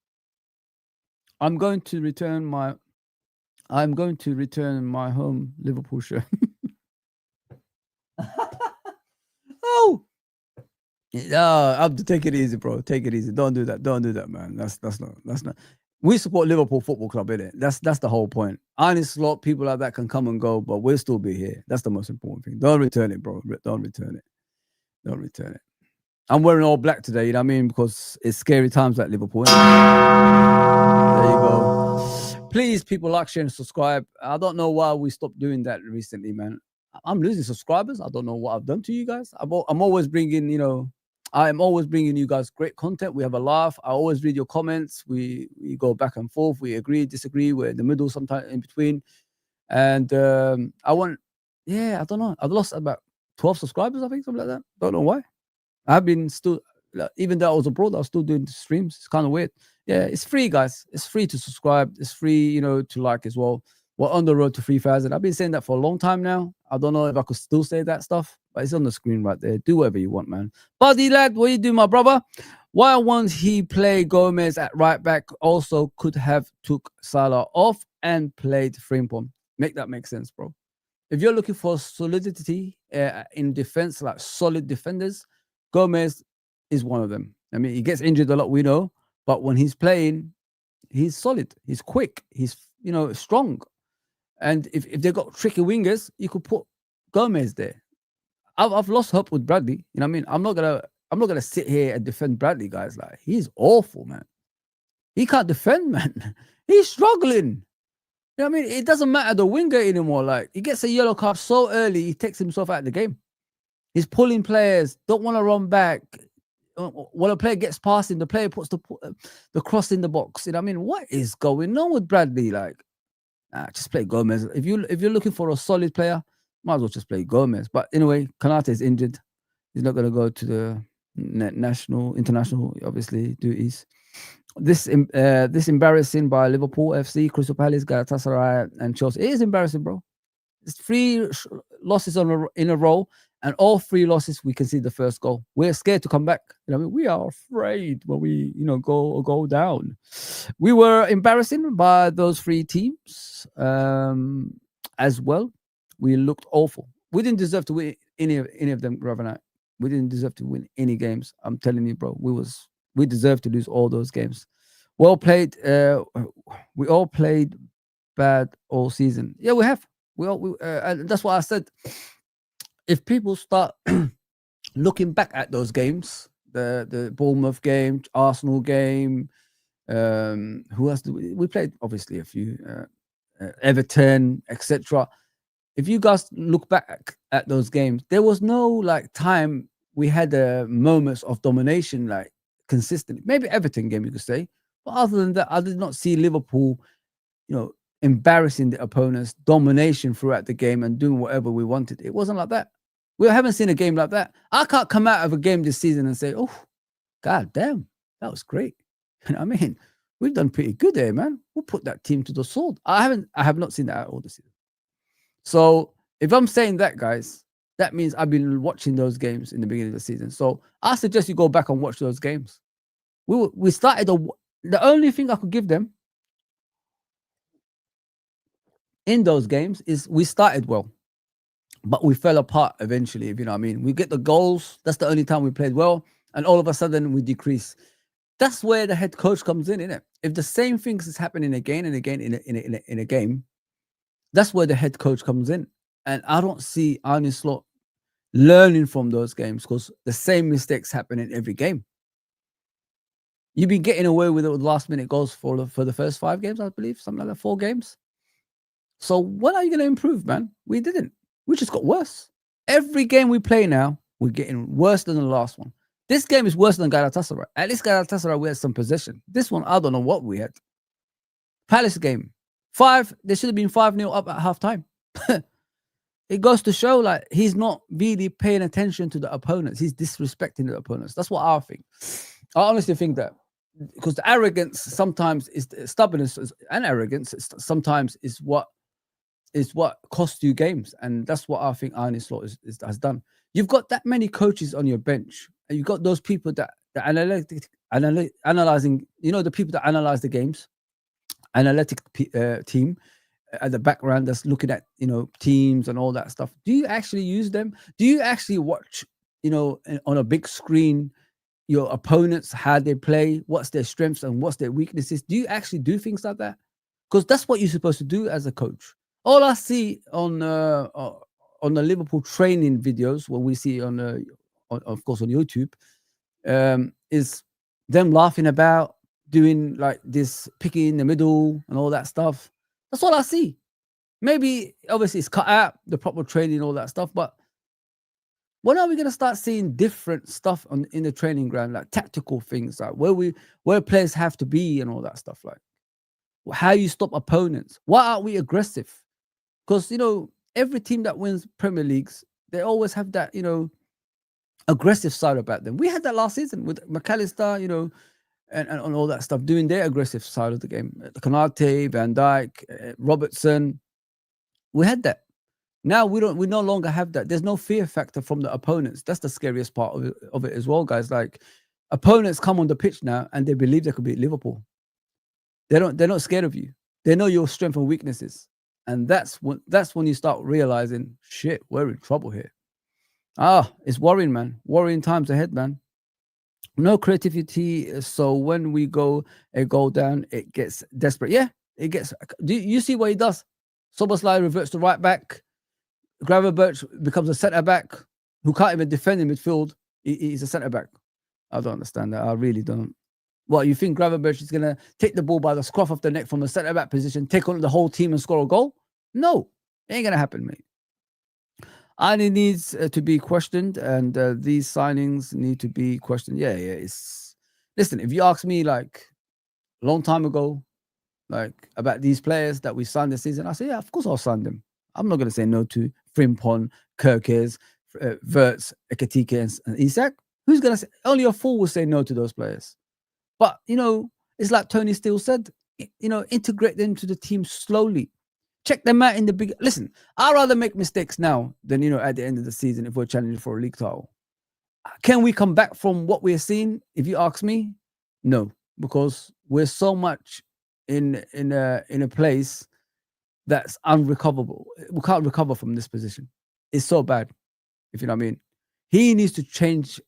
I'm going to return my home Liverpool shirt. Oh, I have to take it easy, bro. Take it easy. Don't do that, man. That's not. We support Liverpool Football Club, innit? That's the whole point. Honest lot, people like that can come and go, but we'll still be here. That's the most important thing. Don't return it, bro. Don't return it. Don't return it. I'm wearing all black today, you know what I mean? Because it's scary times at Liverpool. There you go. Please, people, like, share, and subscribe. I don't know why we stopped doing that recently, man. I'm losing subscribers. I don't know what I've done to you guys. I'm always bringing, I am always bringing you guys great content. We have a laugh. I always read your comments. We go back and forth. We agree, disagree. We're in the middle, sometimes in between. And I don't know. I've lost about 12 subscribers, I think, something like that. Don't know why. I've been still, even though I was abroad, I was still doing streams. It's kind of weird. Yeah, it's free, guys. It's free to subscribe. It's free, to like as well. We're on the road to 3,000. I've been saying that for a long time now. I don't know if I could still say that stuff, but it's on the screen right there. Do whatever you want, man. Buddy lad, what you do, my brother? Why won't he play Gomez at right back? Also could have took Salah off and played Frimpong. Make that make sense, bro. If you're looking for solidity in defense, like solid defenders, Gomez is one of them. I mean, he gets injured a lot, we know, but when he's playing, he's solid. He's quick. He's, strong. And if they got tricky wingers, you could put Gomez there. I've lost hope with Bradley. You know what I mean? I'm not gonna sit here and defend Bradley, guys. Like, he's awful, man. He can't defend, man. He's struggling. You know what I mean? It doesn't matter the winger anymore. Like, he gets a yellow card so early, he takes himself out of the game. He's pulling players, don't want to run back. When a player gets past him, the player puts the cross in the box. You know what I mean? What is going on with Bradley? Like, just play Gomez. If you're looking for a solid player, might as well just play Gomez. But anyway, Kanate is injured. He's not going to go to the international, obviously, duties. This embarrassing by Liverpool FC, Crystal Palace, Galatasaray, and Chelsea. It is embarrassing, bro. It's 3 losses in a row, and all 3 losses we can see the first goal. We're scared to come back. We are afraid when we go down. We were embarrassing by those 3 teams as well. We looked awful. We didn't deserve to win any of them, Ravenite. We didn't deserve to win any games. I'm telling you, bro. We deserved to lose all those games. Well played. We all played bad all season. Yeah, we have. And that's what I said. If people start looking back at those games, the Bournemouth game, Arsenal game, who else we played? Obviously, a few, Everton, etc. If you guys look back at those games, there was no time we had moments of domination consistently. Maybe Everton game you could say, but other than that, I did not see Liverpool, embarrassing the opponents, domination throughout the game and doing whatever we wanted. It wasn't like that. We haven't seen a game like that. I can't come out of a game this season and say, oh, god damn, that was great. You know what I mean? We've done pretty good there, man. We'll put that team to the sword. I have not seen that at all this season. So if I'm saying that, guys, that means I've been watching those games in the beginning of the season. So I suggest you go back and watch those games. We started, the only thing I could give them in those games is we started well, but we fell apart eventually, if you know what I mean. We get the goals. That's the only time we played well. And all of a sudden we decrease. That's where the head coach comes in, innit? If the same things is happening again and again in a game, that's where the head coach comes in. And I don't see Arne Slot learning from those games because the same mistakes happen in every game. You've been getting away with it with last minute goals for the first 5 games, I believe, something like that, 4 games. So when are you going to improve, man? We didn't. We just got worse. Every game we play now, we're getting worse than the last one. This game is worse than Galatasaray. At least Galatasaray, we had some possession. This one, I don't know what we had. Palace game, 5. There should have been 5-0 up at half time. It goes to show, like, he's not really paying attention to the opponents. He's disrespecting the opponents. That's what I think. I honestly think that because the arrogance sometimes is stubbornness and arrogance sometimes is what costs you games, and that's what I think Arne Slot has done. You've got that many coaches on your bench, and you've got those people that analyzing. You know, the people that analyze the games, analytic team at the background that's looking at teams and all that stuff. Do you actually use them? Do you actually watch on a big screen your opponents, how they play, what's their strengths and what's their weaknesses? Do you actually do things like that? Because that's what you're supposed to do as a coach. All I see on the Liverpool training videos, when we see of course on YouTube, is them laughing about, doing like this, picking in the middle and all that stuff. That's all I see. Maybe obviously it's cut out, the proper training, all that stuff, but when are we going to start seeing different stuff in the training ground, like tactical things, like where players have to be and all that stuff, like how you stop opponents? Why aren't we aggressive? Because every team that wins Premier Leagues, they always have that aggressive side about them. We had that last season with McAllister, and all that stuff, doing their aggressive side of the game. Konate, Van Dijk, Robertson, we had that. Now we no longer have that. There's no fear factor from the opponents. That's the scariest part of it as well, guys. Like, opponents come on the pitch now and they believe they could beat Liverpool. They're not scared of you. They know your strengths and weaknesses. And that's when you start realizing, shit, we're in trouble here. It's worrying, man. Worrying times ahead, man. No creativity. So when we go down, it gets desperate. Yeah, it gets. Do you see what he does? Szoboszlai reverts to right back. Gravenberch becomes a centre back who can't even defend in midfield. He's a centre back. I don't understand that. I really don't. What, you think Gravenberch is going to take the ball by the scruff of the neck from the centre back position, take on the whole team and score a goal? No, it ain't going to happen, mate. And it needs to be questioned, and these signings need to be questioned. Yeah. Listen, if you ask me, like, a long time ago, like, about these players that we signed this season, I say, yeah, of course I'll sign them. I'm not going to say no to Frimpong, Kirkes, Wirtz, Ekitike, and Isak. Who's going to say? Only a fool will say no to those players. But, it's like Tony Steele said, integrate them to the team slowly. Check them out in the big. Listen, I'd rather make mistakes now than, at the end of the season if we're challenging for a league title. Can we come back from what we're seeing? If you ask me, no, because we're so much in a place that's unrecoverable. We can't recover from this position. It's so bad, if you know what I mean. He needs to change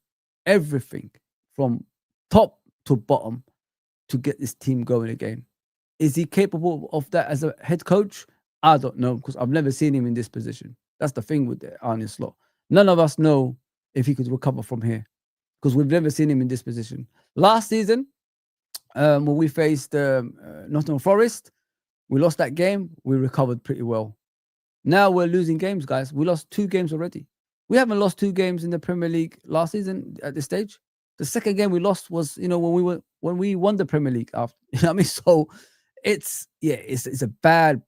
everything from top to bottom to get this team going again. Is he capable of that as a head coach? I don't know, because I've never seen him in this position. That's the thing with Arne Slot. None of us know if he could recover from here, because we've never seen him in this position. Last season, when we faced Nottingham Forest, we lost that game. We recovered pretty well. Now we're losing games, guys. We lost 2 games already. We haven't lost 2 games in the Premier League last season at this stage. The second game we lost was, when we won the Premier League after. You know what I mean? So it's a bad.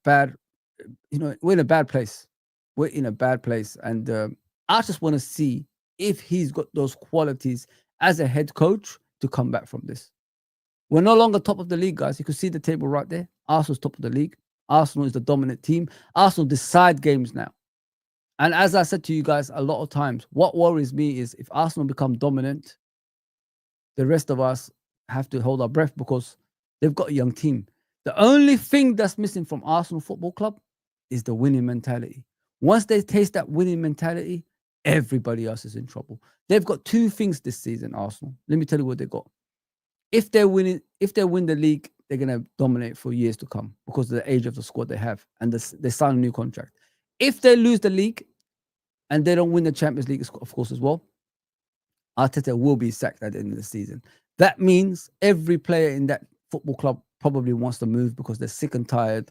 We're in a bad place. We're in a bad place, and I just want to see if he's got those qualities as a head coach to come back from this. We're no longer top of the league, guys. You can see the table right there. Arsenal's top of the league. Arsenal is the dominant team. Arsenal decide games now. And as I said to you guys a lot of times, what worries me is if Arsenal become dominant, the rest of us have to hold our breath because they've got a young team. The only thing that's missing from Arsenal Football Club is the winning mentality. Once they taste that winning mentality, everybody else is in trouble. They've got 2 things this season, Arsenal. Let me tell you what they got. If they win the league, they're gonna dominate for years to come because of the age of the squad they have, and they sign a new contract. If they lose the league and they don't win the Champions League, of course, as well, Arteta will be sacked at the end of the season. That means every player in that football club probably wants to move because they're sick and tired,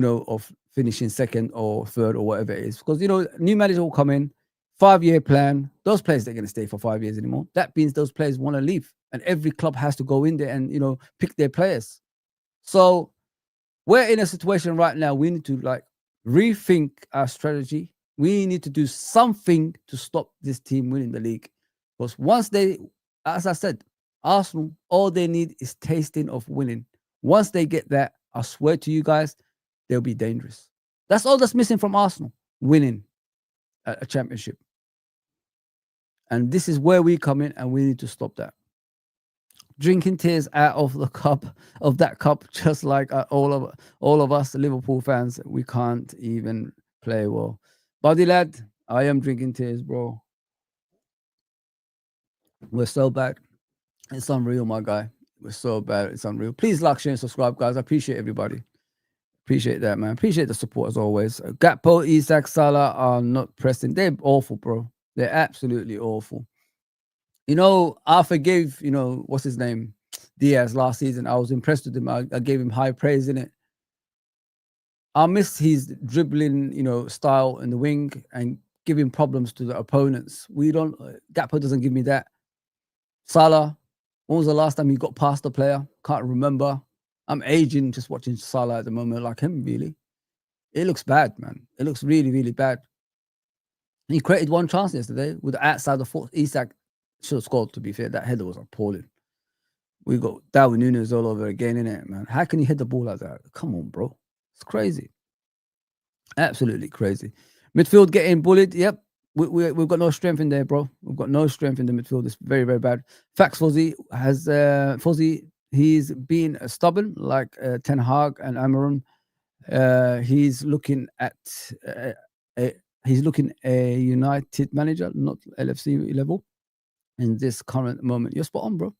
of finishing second or third or whatever it is. Because, new manager will come in, 5-year plan. Those players, they're going to stay for 5 years anymore. That means those players want to leave. And every club has to go in there and, pick their players. So we're in a situation right now. We need to rethink our strategy. We need to do something to stop this team winning the league. Because once as I said, Arsenal, all they need is tasting of winning. Once they get that, I swear to you guys, they'll be dangerous. That's all that's missing from Arsenal, winning a championship. And this is where we come in, and we need to stop that. Drinking tears out of that cup, just like all of us Liverpool fans, we can't even play well. Buddy lad, I am drinking tears, bro. We're so bad. It's unreal, my guy. We're so bad. It's unreal. Please like, share, and subscribe, guys. I appreciate everybody. Appreciate that, man. Appreciate the support as always. Gakpo, Isak, Salah are not pressing. They're awful, bro. They're absolutely awful. I forgave, what's his name? Diaz last season. I was impressed with him. I gave him high praise in it. I missed his dribbling, style in the wing and giving problems to the opponents. Gakpo doesn't give me that. Salah, when was the last time you got past the player? Can't remember. I'm aging just watching Salah at the moment, like him, really. It looks bad, man. It looks really, really bad. He created one chance yesterday with the outside the foot. Isak should have scored, to be fair. That header was appalling. We got Darwin Núñez all over again, innit, man? How can you hit the ball like that? Come on, bro. It's crazy. Absolutely crazy. Midfield getting bullied. Yep. We've got no strength in there, bro. We've got no strength in the midfield. It's very, very bad. Facts, Fozzie has he's been stubborn like Ten Hag and Amaron. He's looking at a United manager, not LFC level. In this current moment, you're spot on, bro.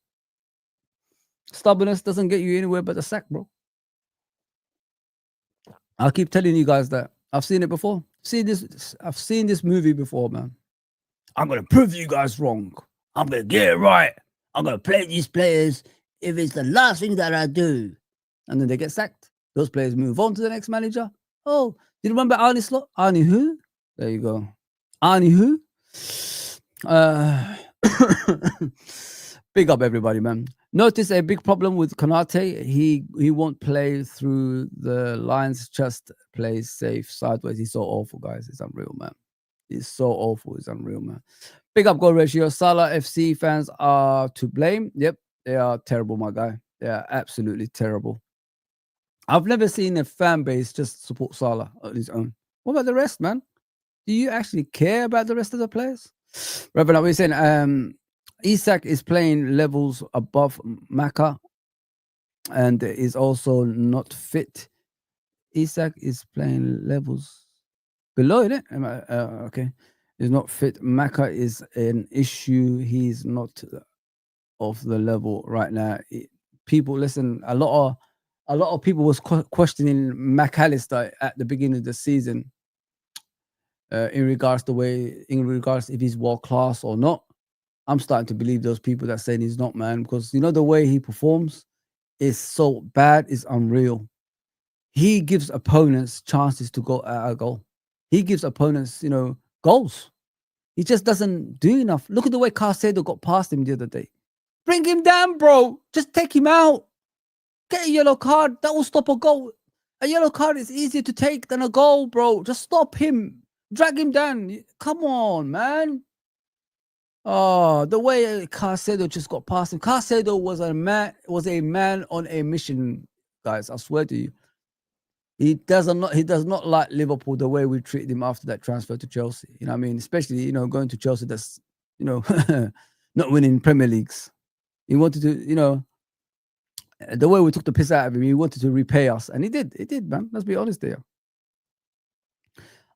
Stubbornness doesn't get you anywhere but a sack, bro. I'll keep telling you guys that. I've seen it before. I've seen this movie before, man. I'm gonna prove you guys wrong. I'm gonna get it right. I'm gonna play these players if it's the last thing that I do. And then they get sacked. Those players move on to the next manager. Oh, do you remember Arnie Slot? Arnie who? There you go. Arnie who? Big up everybody, man. Notice a big problem with Konate. He won't play through the lines, just plays safe sideways. He's so awful, guys. It's unreal, man. It's so awful. It's unreal, man. Big up goal ratio. Salah FC fans are to blame. Yep, they are terrible, my guy. They are absolutely terrible. I've never seen a fan base just support Salah on his own. What about the rest, man? Do you actually care about the rest of the players? Reverend, we're saying Isak is playing levels above Maka and is also not fit. Isak is playing levels below it. Okay. Is not fit. Maka is an issue. He's not of the level right now. People, listen, a lot of people was questioning McAllister at the beginning of the season in regards if he's world class or not. I'm starting to believe those people that saying he's not, man, because the way he performs is so bad, it's unreal. He gives opponents chances to go at a goal. He gives opponents, goals. He just doesn't do enough. Look at the way Caicedo got past him the other day. Bring him down, bro. Just take him out. Get a yellow card. That will stop a goal. A yellow card is easier to take than a goal, bro. Just stop him. Drag him down. Come on, man. Oh, the way Caicedo just got past him. Caicedo was a man on a mission, guys. I swear to you. He does not like Liverpool the way we treated him after that transfer to Chelsea. You know what I mean? Especially, going to Chelsea that's, not winning Premier Leagues. He wanted to, the way we took the piss out of him, he wanted to repay us. And he did, man. Let's be honest there.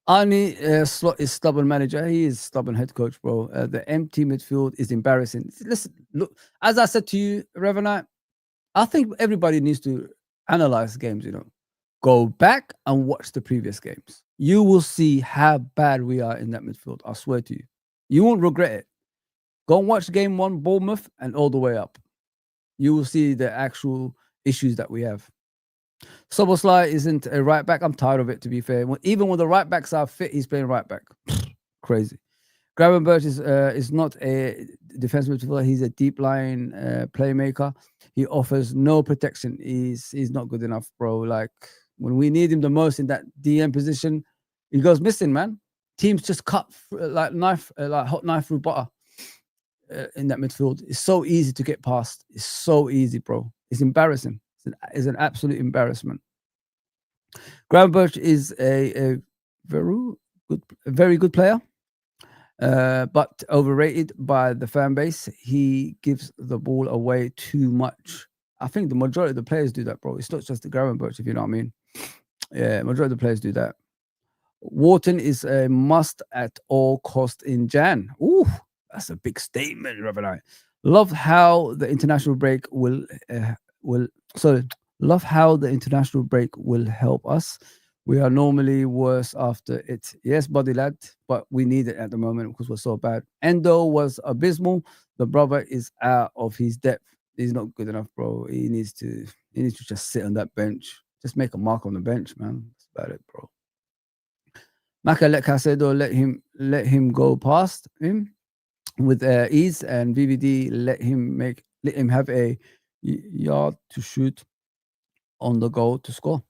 Arnie Slot is stubborn manager. He is stubborn head coach, bro. The empty midfield is embarrassing. Listen, look, as I said to you, Revenant, I think everybody needs to analyze games, Go back and watch the previous games. You will see how bad we are in that midfield. I swear to you. You won't regret it. Go and watch game one, Bournemouth, and all the way up. You will see the actual issues that we have. Soboslai isn't a right back. I'm tired of it, to be fair. Even when the right backs are fit, he's playing right back. Crazy. Gravenberch is not a defensive midfielder. He's a deep line playmaker. He offers no protection. He's not good enough, bro. Like when we need him the most in that DM position, he goes missing, man. Teams just cut like hot knife through butter in that midfield. It's so easy to get past. It's so easy, bro. It's embarrassing. It's an absolute embarrassment. Gravenberch is a very good player. But overrated by the fan base. He gives the ball away too much. I think the majority of the players do that, bro. It's not just the Gravenberch, if you know what I mean. Yeah, majority of the players do that. Wharton is a must at all cost in Jan. Ooh, that's a big statement, Reverend. Love how the international break will love how the international break will help us. We are normally worse after it. Yes, buddy lad, but we need it at the moment because we're so bad. Endo was abysmal. The brother is out of his depth. He's not good enough, bro. He needs to just sit on that bench. Just make a mark on the bench, man. That's about it, bro. Maka let Casedo let him go past him with ease, and VVD let him have a yard to shoot on the goal to score.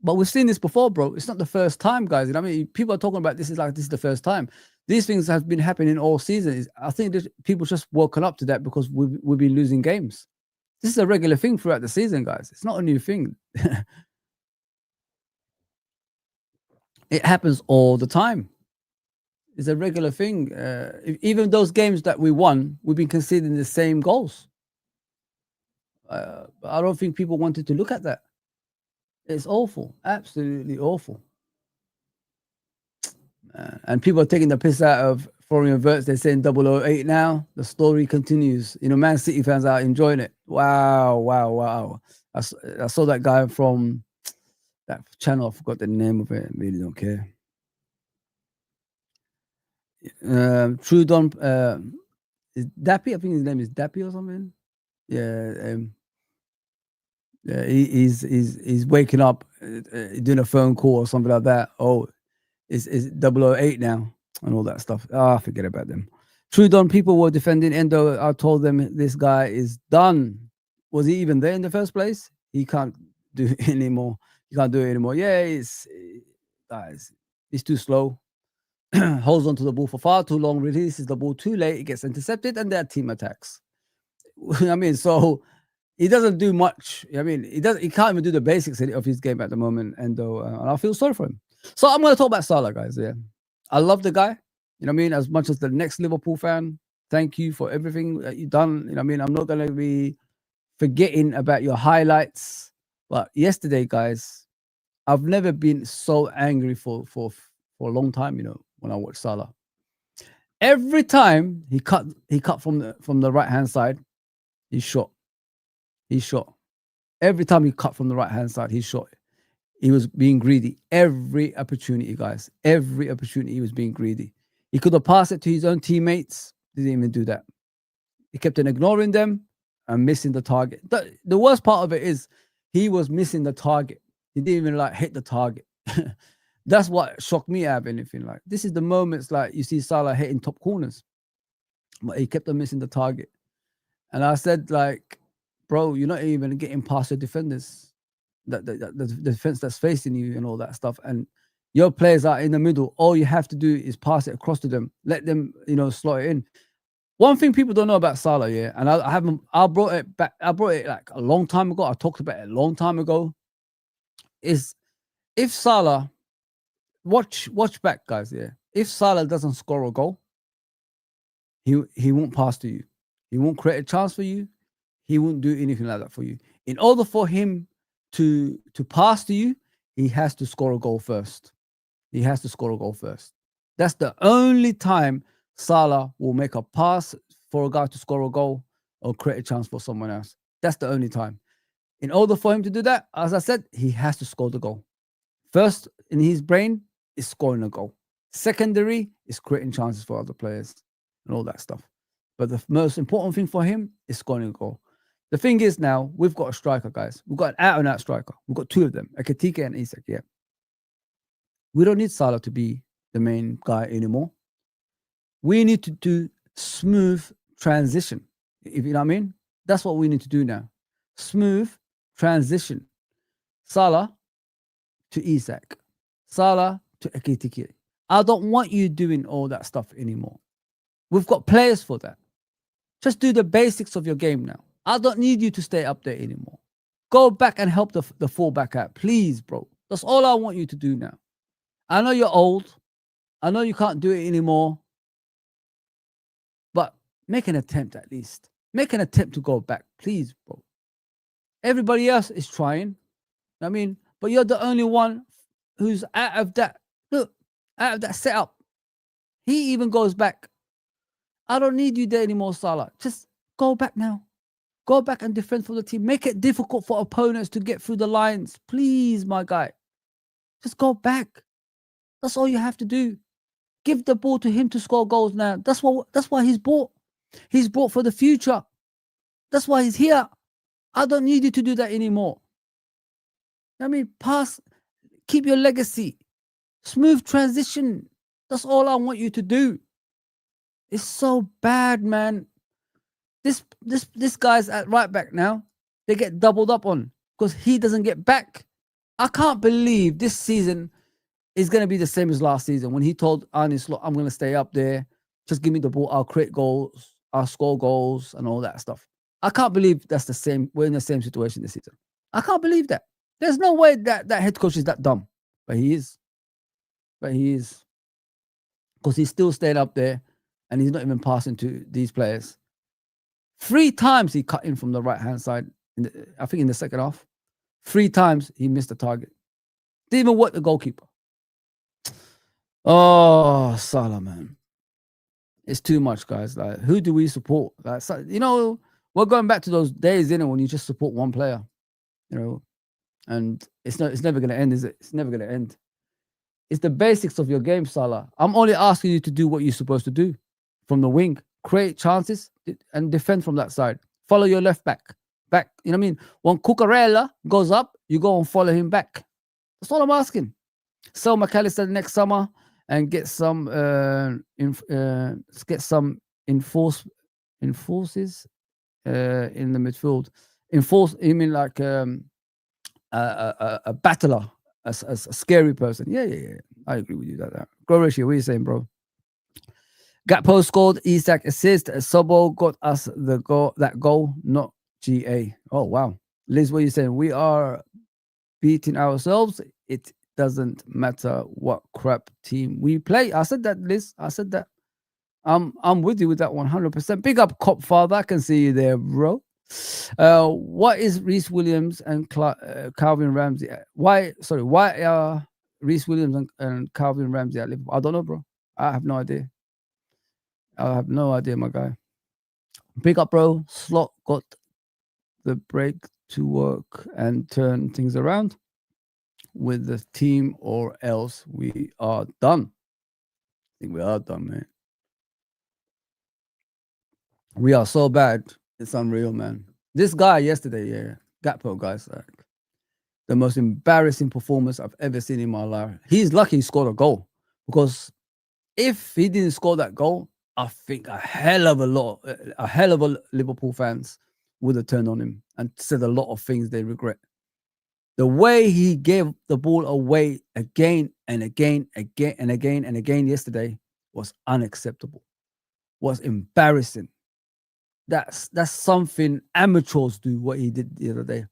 But we've seen this before, bro. It's not the first time, guys. You know what I mean? People are talking about this is the first time. These things have been happening all season. I think that people just woken up to that because we've been losing games. This is a regular thing throughout the season, guys. It's not a new thing. It happens all the time. It's a regular thing. Even those games that we won, we've been conceding the same goals. I don't think people wanted to look at that. It's awful. Absolutely awful. And people are taking the piss out of foreign verts. They're saying 008 now. The story continues. Man City fans are enjoying it. Wow. I saw that guy from that channel. I forgot the name of it. I really don't care. Trudon, is Dappy? I think his name is Dappy or something. Yeah. Yeah, he's waking up, doing a phone call or something like that. Oh, it's 008 now and all that stuff. Forget about them. Trudon, people were defending Endo. I told them this guy is done. Was he even there in the first place? He can't do it anymore. He can't do it anymore. Yeah, guys, he's too slow. Holds onto the ball for far too long, releases the ball too late, it gets intercepted, and their team attacks. I mean, so he doesn't do much. I mean, he can't even do the basics of his game at the moment, and I feel sorry for him. So I'm going to talk about Salah, guys. Yeah, I love the guy. You know what I mean? As much as the next Liverpool fan, thank you for everything that you've done. You know what I mean? I'm not going to be forgetting about your highlights. But yesterday, guys, I've never been so angry for a long time. When I watch Salah, every time he cut from the right hand side, he shot. Every time he cut from the right hand side, he shot. He was being greedy. Every opportunity, guys. Every opportunity, he was being greedy. He could have passed it to his own teammates. Didn't even do that. He kept on ignoring them and missing the target. The worst part of it is he was missing the target. He didn't even hit the target. That's what shocked me out of anything. This is the moments you see Salah hitting top corners, but he kept on missing the target. And I said, bro, you're not even getting past your defenders, the defense that's facing you and all that stuff. And your players are in the middle. All you have to do is pass it across to them. Let them, slot it in. One thing people don't know about Salah, yeah, and I brought it back. I brought it a long time ago. I talked about it a long time ago. Is if Salah, watch back, guys, yeah. If Salah doesn't score a goal, he won't pass to you. He won't create a chance for you. He won't do anything like that for you. In order for him to pass to you, he has to score a goal first. That's the only time Salah will make a pass for a guy to score a goal or create a chance for someone else. That's the only time. In order for him to do that, as I said, he has to score the goal. First, in his brain, is scoring a goal. Secondary is creating chances for other players and all that stuff. But the most important thing for him is scoring a goal. The thing is now, we've got a striker, guys. We've got an out-and-out striker. We've got two of them, Ekitike and Isak, yeah. We don't need Salah to be the main guy anymore. We need to do smooth transition. If you know what I mean? That's what we need to do now. Smooth transition. Salah to Isak. Salah to Ekitike. I don't want you doing all that stuff anymore. We've got players for that. Just do the basics of your game now. I don't need you to stay up there anymore. Go back and help the fullback out. Please, bro. That's all I want you to do now. I know you're old. I know you can't do it anymore. But make an attempt at least. Make an attempt to go back. Please, bro. Everybody else is trying. I mean, but you're the only one who's out of that. Look, out of that setup. He even goes back. I don't need you there anymore, Salah. Just go back now. Go back and defend for the team. Make it difficult for opponents to get through the lines. Please, my guy. Just go back. That's all you have to do. Give the ball to him to score goals now. That's why he's bought. He's bought for the future. That's why he's here. I don't need you to do that anymore. I mean, pass, keep your legacy. Smooth transition. That's all I want you to do. It's so bad, man. This guy's at right back now. They get doubled up on because he doesn't get back. I can't believe this season is going to be the same as last season when he told Arne Slot, I'm going to stay up there. Just give me the ball. I'll create goals. I'll score goals and all that stuff. I can't believe that's the same. We're in the same situation this season. I can't believe that. There's no way that head coach is that dumb. But he is. Because he's still staying up there and he's not even passing to these players. 3 times he cut in from the right-hand side, I think in the second half. 3 times he missed the target. Didn't even work the goalkeeper. Oh, Salah, man. It's too much, guys. Like, who do we support? Like, we're going back to those days, when you just support one player, and it's never going to end, is it? It's never going to end. It's the basics of your game, Salah. I'm only asking you to do what you're supposed to do from the wing. Create chances and defend from that side. Follow your left back. You know what I mean? When Cucurella goes up, you go and follow him back. That's all I'm asking. Sell McAllister next summer and get some enforces in the midfield. You mean like a battler, a scary person. Yeah. I agree with you that. Croatia, what are you saying, bro? Gakpo scored, Isak assist, Sobo got us that goal, not GA. Oh, wow. Liz, what are you saying? We are beating ourselves. It doesn't matter what crap team we play. I said that, Liz. I said that. I'm with you with that 100%. Big up, Cop Father. I can see you there, bro. What is Reece Williams and Calvin Ramsey? Why are Reece Williams and Calvin Ramsey at Liverpool? I don't know, bro. I have no idea. My guy. Big up, bro. Slot got the break to work and turn things around with the team, or else we are done. I think we are done, man. We are so bad. It's unreal, man. This guy yesterday, Gakpo, guys, like the most embarrassing performance I've ever seen in my life. He's lucky he scored a goal, because if he didn't score that goal, I think a hell of a Liverpool fans would have turned on him and said a lot of things they regret. The way he gave the ball away again and again yesterday was unacceptable. Was embarrassing. That's something amateurs do, what he did the other day.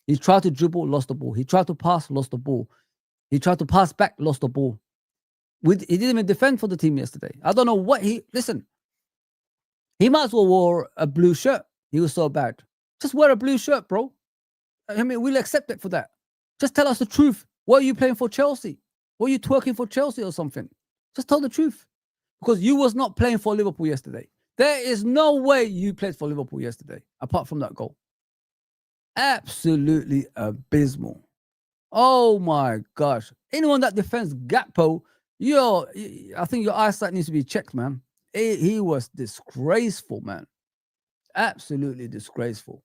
He tried to dribble, lost the ball. He tried to pass, lost the ball. He tried to pass back, lost the ball. He didn't even defend for the team yesterday. I don't know what listen, he might as well wore a blue shirt. He was so bad. Just wear a blue shirt, bro. I mean, we'll accept it for that. Just tell us the truth. What are you playing for Chelsea? Were you twerking for Chelsea or something? Just tell the truth. Because you was not playing for Liverpool yesterday. There is no way you played for Liverpool yesterday, apart from that goal. absolutely abysmal. Oh my gosh! Anyone that defends Gakpo, I think your eyesight needs to be checked, man. He was disgraceful, man. Absolutely disgraceful.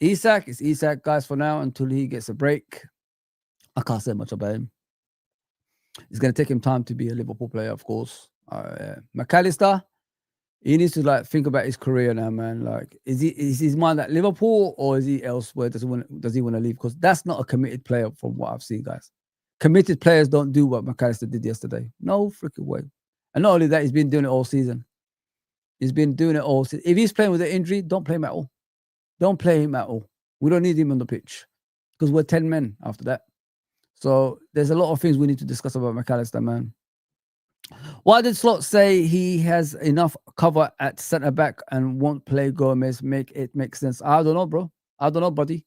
Isak is Isak, guys, for now until he gets a break. I can't say much about him. It's going to take him time to be a Liverpool player, of course. McAllister, he needs to like think about his career now, man. Like, is his mind at Liverpool or is he elsewhere? Does he want to leave? Because that's not a committed player from what I've seen, guys. Committed players don't do what McAllister did yesterday. No freaking way. And not only that, he's been doing it all season. He's been doing it all season. If he's playing with an injury, don't play him at all. Don't play him at all. We don't need him on the pitch because we're 10 men after that. So there's a lot of things we need to discuss about McAllister, man. Why did Slot say he has enough cover at centre back and won't play Gomez? Make sense? I don't know, bro. I don't know, buddy.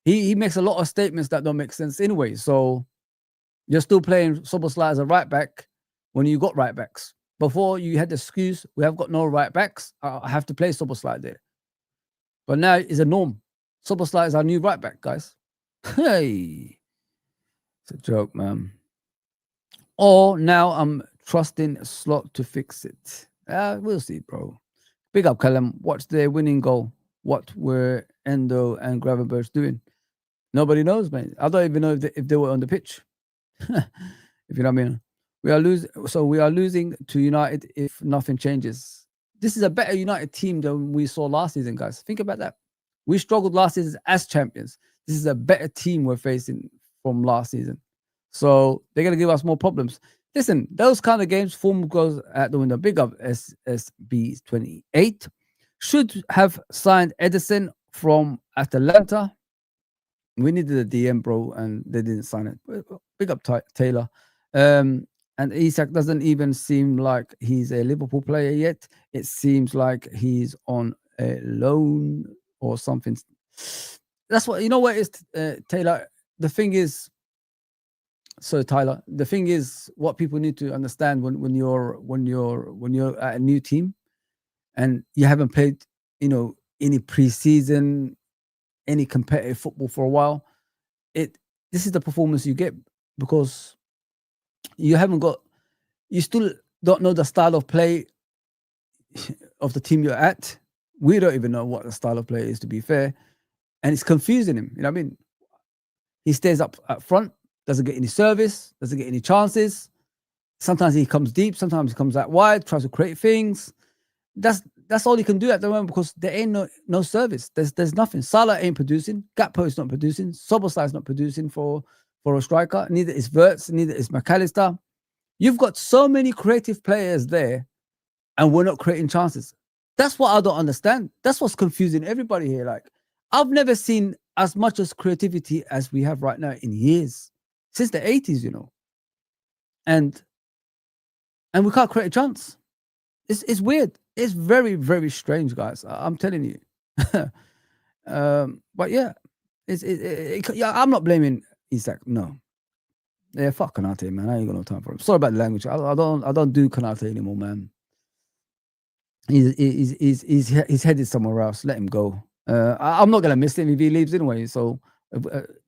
He makes a lot of statements that don't make sense anyway. So you're still playing Szoboszlai as a right back when you got right backs. Before you had the excuse, we have got no right backs. I have to play Szoboszlai there. But now it's a norm. Szoboszlai is our new right back, guys. Hey, it's a joke, man. Or now I'm trusting Slot to fix it. We'll see, bro. Big up, Callum. What's their winning goal? What were Endo and Gravenberch doing? Nobody knows, man. I don't even know if they were on the pitch. If you know what I mean. We are losing to United if nothing changes. This is a better United team than we saw last season, guys. Think about that. We struggled last season as champions. This is a better team we're facing from last season. So they're going to give us more problems. Listen, those kind of games, form goes out the window. Big up SSB28. Should have signed Edison from Atalanta. We needed a DM, bro, and they didn't sign it. Big up Taylor. And Isak doesn't even seem like he's a Liverpool player yet. It seems like he's on a loan or something. That's what, you know what is, Taylor? The thing is, Tyler, the thing is, what people need to understand when you're at a new team and you haven't played, any preseason, any competitive football for a while, this is the performance you get because you still don't know the style of play of the team you're at. We don't even know what the style of play is, to be fair, and it's confusing him. You know what I mean? He stays up front, doesn't get any service, doesn't get any chances. Sometimes he comes deep, sometimes he comes out wide, tries to create things. That's all he can do at the moment because there ain't no service. There's nothing. Salah ain't producing. Gakpo is not producing. Szoboszlai is not producing for a striker. Neither is Wirtz, neither is McAllister. You've got so many creative players there, and we're not creating chances. That's what I don't understand. That's what's confusing everybody here. Like, I've never seen as much as creativity as we have right now in years, since the 80s, and we can't create a chance. It's weird. It's very, very strange, guys. I'm telling you. But yeah, I'm not blaming Isak. No. Yeah, fuck Konate, man. I ain't got no time for him. Sorry about the language. I don't do Konate anymore, man. He's headed somewhere else. Let him go. I'm not gonna miss him if he leaves anyway. So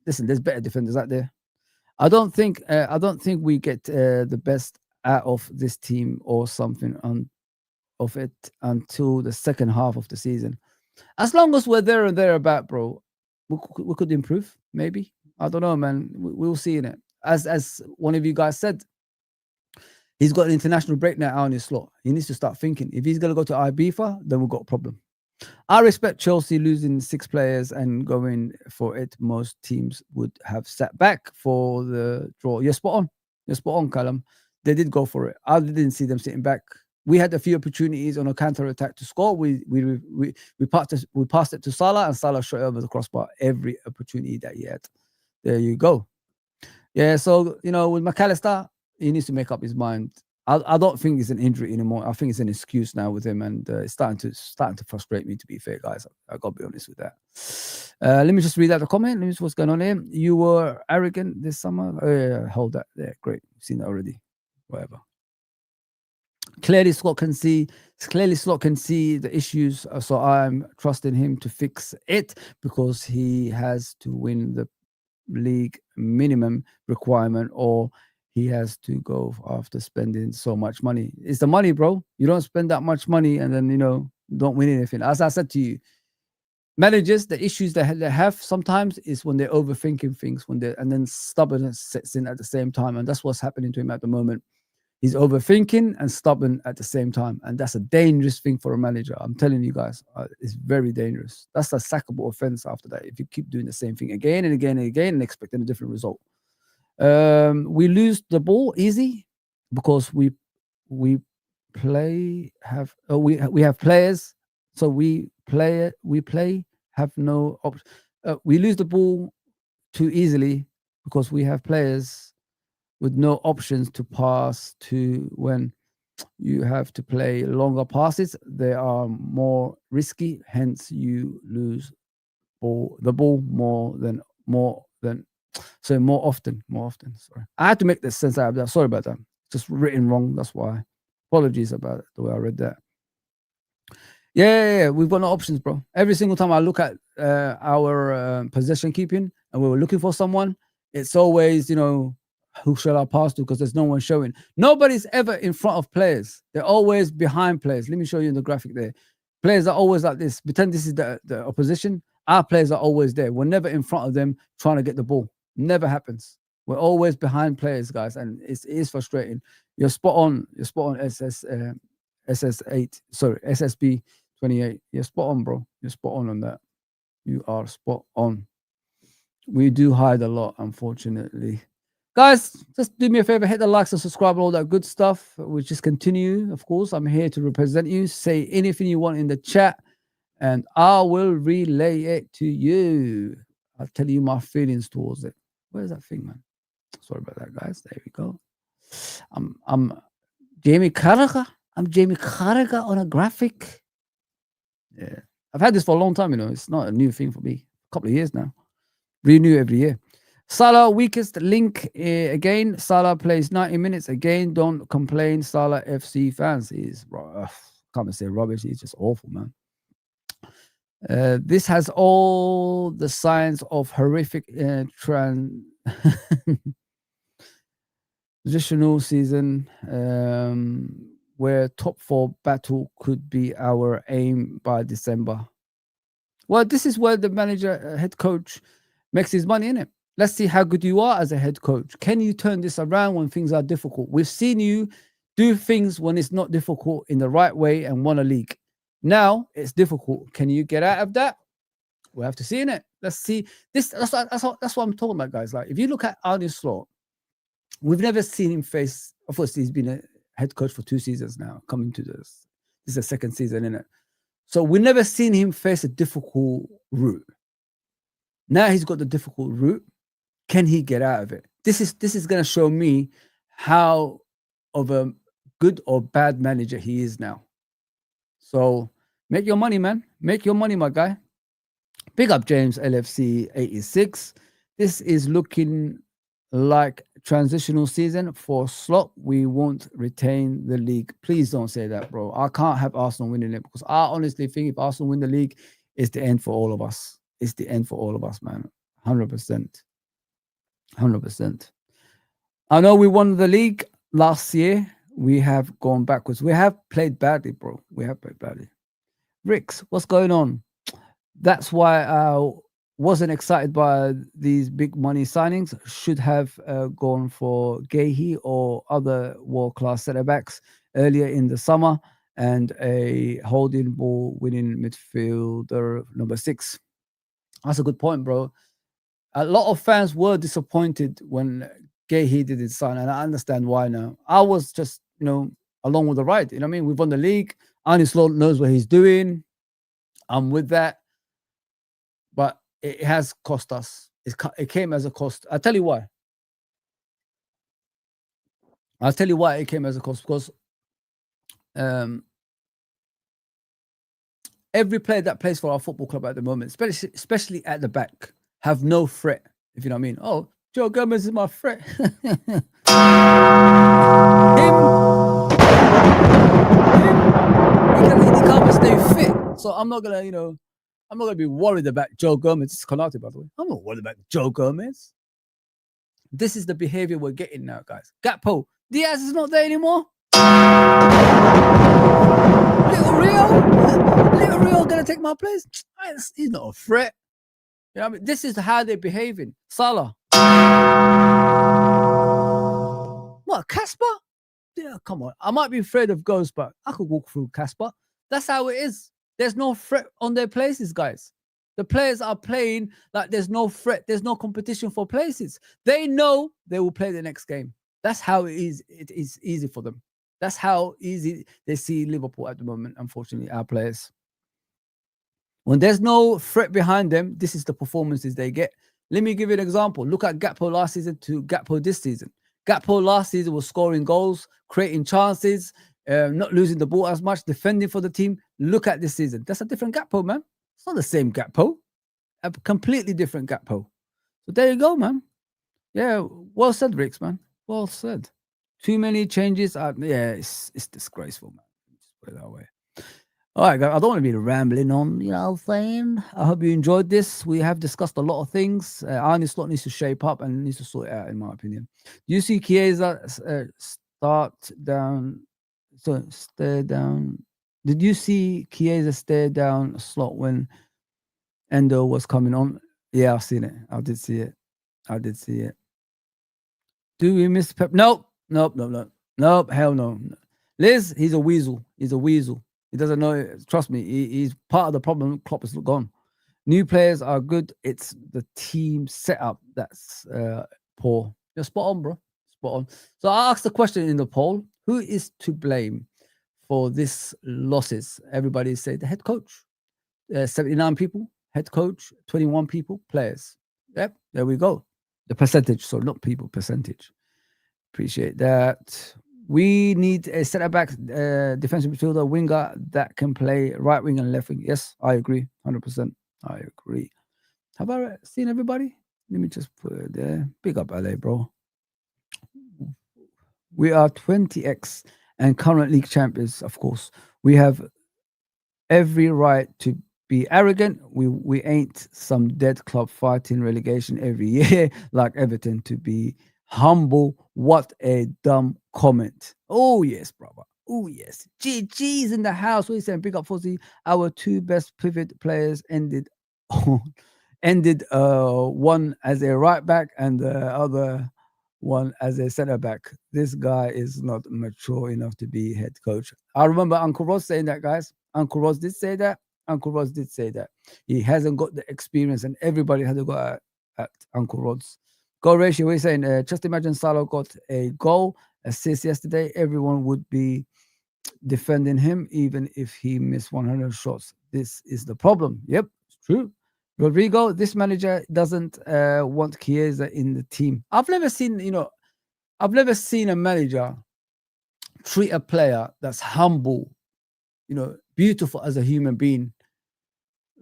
listen, there's better defenders out there. I don't think we get the best out of this team or something of it until the second half of the season. As long as we're there and thereabout, bro, we could improve. Maybe, I don't know, man. We'll see in it. As one of you guys said, he's got an international break now on his slot. He needs to start thinking. If he's gonna go to Ibiza, then we've got a problem. I respect Chelsea losing 6 players and going for it. Most teams would have sat back for the draw. You're spot on, Callum. They did go for it. I didn't see them sitting back. We had a few opportunities on a counter attack to score. We passed it to Salah, and Salah shot over the crossbar every opportunity that he had. There you go. Yeah, so with McAllister, he needs to make up his mind. I don't think it's an injury anymore. I think it's an excuse now with him, and it's starting to frustrate me. To be fair, guys, I gotta be honest with that. Let me just read out the comment. Let me see what's going on here. You were arrogant this summer. Oh, yeah, hold that. Yeah, great. I've seen that already. Whatever. Clearly, Slot can see. Clearly, Slot can see the issues. So I'm trusting him to fix it because he has to win the league minimum requirement, or he has to go after spending so much money. It's the money, bro. You don't spend that much money and then don't win anything. As I said to you, managers, the issues they have sometimes is when they're overthinking things, and then stubbornness sets in at the same time, and that's what's happening to him at the moment. He's overthinking and stubborn at the same time, and that's a dangerous thing for a manager. I'm telling you guys, it's very dangerous. That's a sackable offense after that if you keep doing the same thing again and again and again and expecting a different result. We lose the ball easy because we we have players, so we play have no option. We lose the ball too easily because we have players with no options to pass to. When you have to play longer passes, they are more risky, hence you lose the ball more often. Sorry, I had to make this sense out of that. Sorry about that. Just written wrong, that's why. Apologies about the way I read that. Yeah, we've got no options, bro. Every single time I look at our possession keeping and we were looking for someone, it's always, who shall I pass to? Because there's no one showing. Nobody's ever in front of players. They're always behind players. Let me show you in the graphic there. Players are always like this. Pretend this is the opposition. Our players are always there. We're never in front of them trying to get the ball. Never happens. We're always behind players, guys, and it is frustrating. You're spot on. You're spot on, SS8. Sorry, SSB 28. You're spot on, bro. You're spot on that. You are spot on. We do hide a lot, unfortunately. Guys, just do me a favor, hit the likes and subscribe and all that good stuff. We just continue. Of course, I'm here to represent you. Say anything you want in the chat, and I will relay it to you. I'll tell you my feelings towards it. Where's that thing, man? Sorry about that, guys. There we go. I'm Jamie Carragher. I'm Jamie Carragher on a graphic. Yeah. I've had this for a long time, It's not a new thing for me. A couple of years now. Renew every year. Salah, weakest link again. Salah plays 90 minutes again. Don't complain, Salah FC fans. He's, can't say rubbish. He's just awful, man. This has all the signs of horrific transitional season where top 4 battle could be our aim by December. Well, this is where the manager, head coach, makes his money, innit? Let's see how good you are as a head coach. Can you turn this around when things are difficult? We've seen you do things when it's not difficult in the right way and won a league. Now it's difficult. Can you get out of that? We'll have to see, innit? Let's see. That's what I'm talking about, guys. Like, if you look at Arne Slot, we've never seen him face. Of course, he's been a head coach for 2 seasons now. Coming to this is the 2nd season, innit? So we've never seen him face a difficult route. Now he's got the difficult route. Can he get out of it? This is going to show me how of a good or bad manager he is now. So make your money, man. Make your money, my guy. Big up James LFC 86. This is looking like transitional season for Slot. We won't retain the league. Please don't say that, bro. I can't have Arsenal winning it because I honestly think if Arsenal win the league, it's the end for all of us. It's the end for all of us, man. 100%. 100%. I know we won the league last year. We have gone backwards. We have played badly, bro. We have played badly. Ricks, what's going on? That's why I wasn't excited by these big money signings. Should have gone for Gahey or other world-class centre-backs earlier in the summer and a holding ball winning midfielder number 6. That's a good point, bro. A lot of fans were disappointed when Gahey didn't sign, and I understand why now. I was just, along with the ride. You know what I mean? We've won the league. Arne Slot knows what he's doing. I'm with that. But it has cost us. It came as a cost. I'll tell you why. It came as a cost, because every player that plays for our football club at the moment, especially at the back, have no threat, if you know what I mean. Oh, Joe Gomez is my threat. So I'm not gonna, I'm not gonna be worried about Joe Gomez. It's Konate, by the way. I'm not worried about Joe Gomez. This is the behavior we're getting now, guys. Gakpo, Diaz is not there anymore. Little Rio gonna take my place. He's not a threat. You know what I mean? This is how they're behaving. Salah. What, Casper? Yeah, come on. I might be afraid of ghosts, but I could walk through Casper. That's how it is. There's no threat on their places, guys. The players are playing like there's no threat. There's no competition for places. They know they will play the next game. That's how it is. It is easy for them. That's how easy they see Liverpool at the moment, unfortunately, our players. When there's no threat behind them, this is the performances they get. Let me give you an example. Look at Gakpo last season to Gakpo this season. Gakpo last season was scoring goals, creating chances, not losing the ball as much, defending for the team. Look at this season. That's a different Gakpo, man. It's not the same Gakpo. A completely different Gakpo. So there you go, man. Yeah, well said, Ricks, man. Well said. Too many changes. Yeah, it's disgraceful, man. Just put it that way. All right, guys. I don't want to be rambling on, you know what I'm saying? I hope you enjoyed this. We have discussed a lot of things. Arne Slot needs to shape up and needs to sort it out, in my opinion. Do you see Chiesa stare down? Did you see Chiesa stare down Slot when Endo was coming on? Yeah, I've seen it. I did see it. Do we miss Pep? Nope. Hell no. Liz, he's a weasel. He doesn't know it. Trust me, he's part of the problem. Klopp is gone. New players are good. It's the team setup that's poor. You're spot on, bro. Spot on. So I asked the question in the poll: who is to blame for this losses? Everybody said the head coach. 79 people, head coach, 21 people, players. Yep, there we go. The percentage, so not people, percentage. Appreciate that. We need a centre-back, defensive midfielder, winger that can play right wing and left wing. Yes, I agree, 100%. I agree. Have I seen everybody? Let me just put it there. Big up LA, bro. We are 20x and current league champions, of course. We have every right to be arrogant. We ain't some dead club fighting relegation every year like Everton. To be humble. What a dumb comment. Oh yes, brother. Oh yes. GG's in the house. What are you saying? Big up Fozzie. Our two best pivot players ended one as a right back and the other one as a centre back. This guy is not mature enough to be head coach. I remember Uncle Ross saying that, guys. Uncle Ross did say that. He hasn't got the experience, and everybody had to go at Uncle Ross. Goal ratio, we're saying, just imagine Salah got a goal assist yesterday. Everyone would be defending him, even if he missed 100 shots. This is the problem. Yep, it's true. Rodrigo, this manager doesn't want Chiesa in the team. I've never seen a manager treat a player that's humble, beautiful as a human being,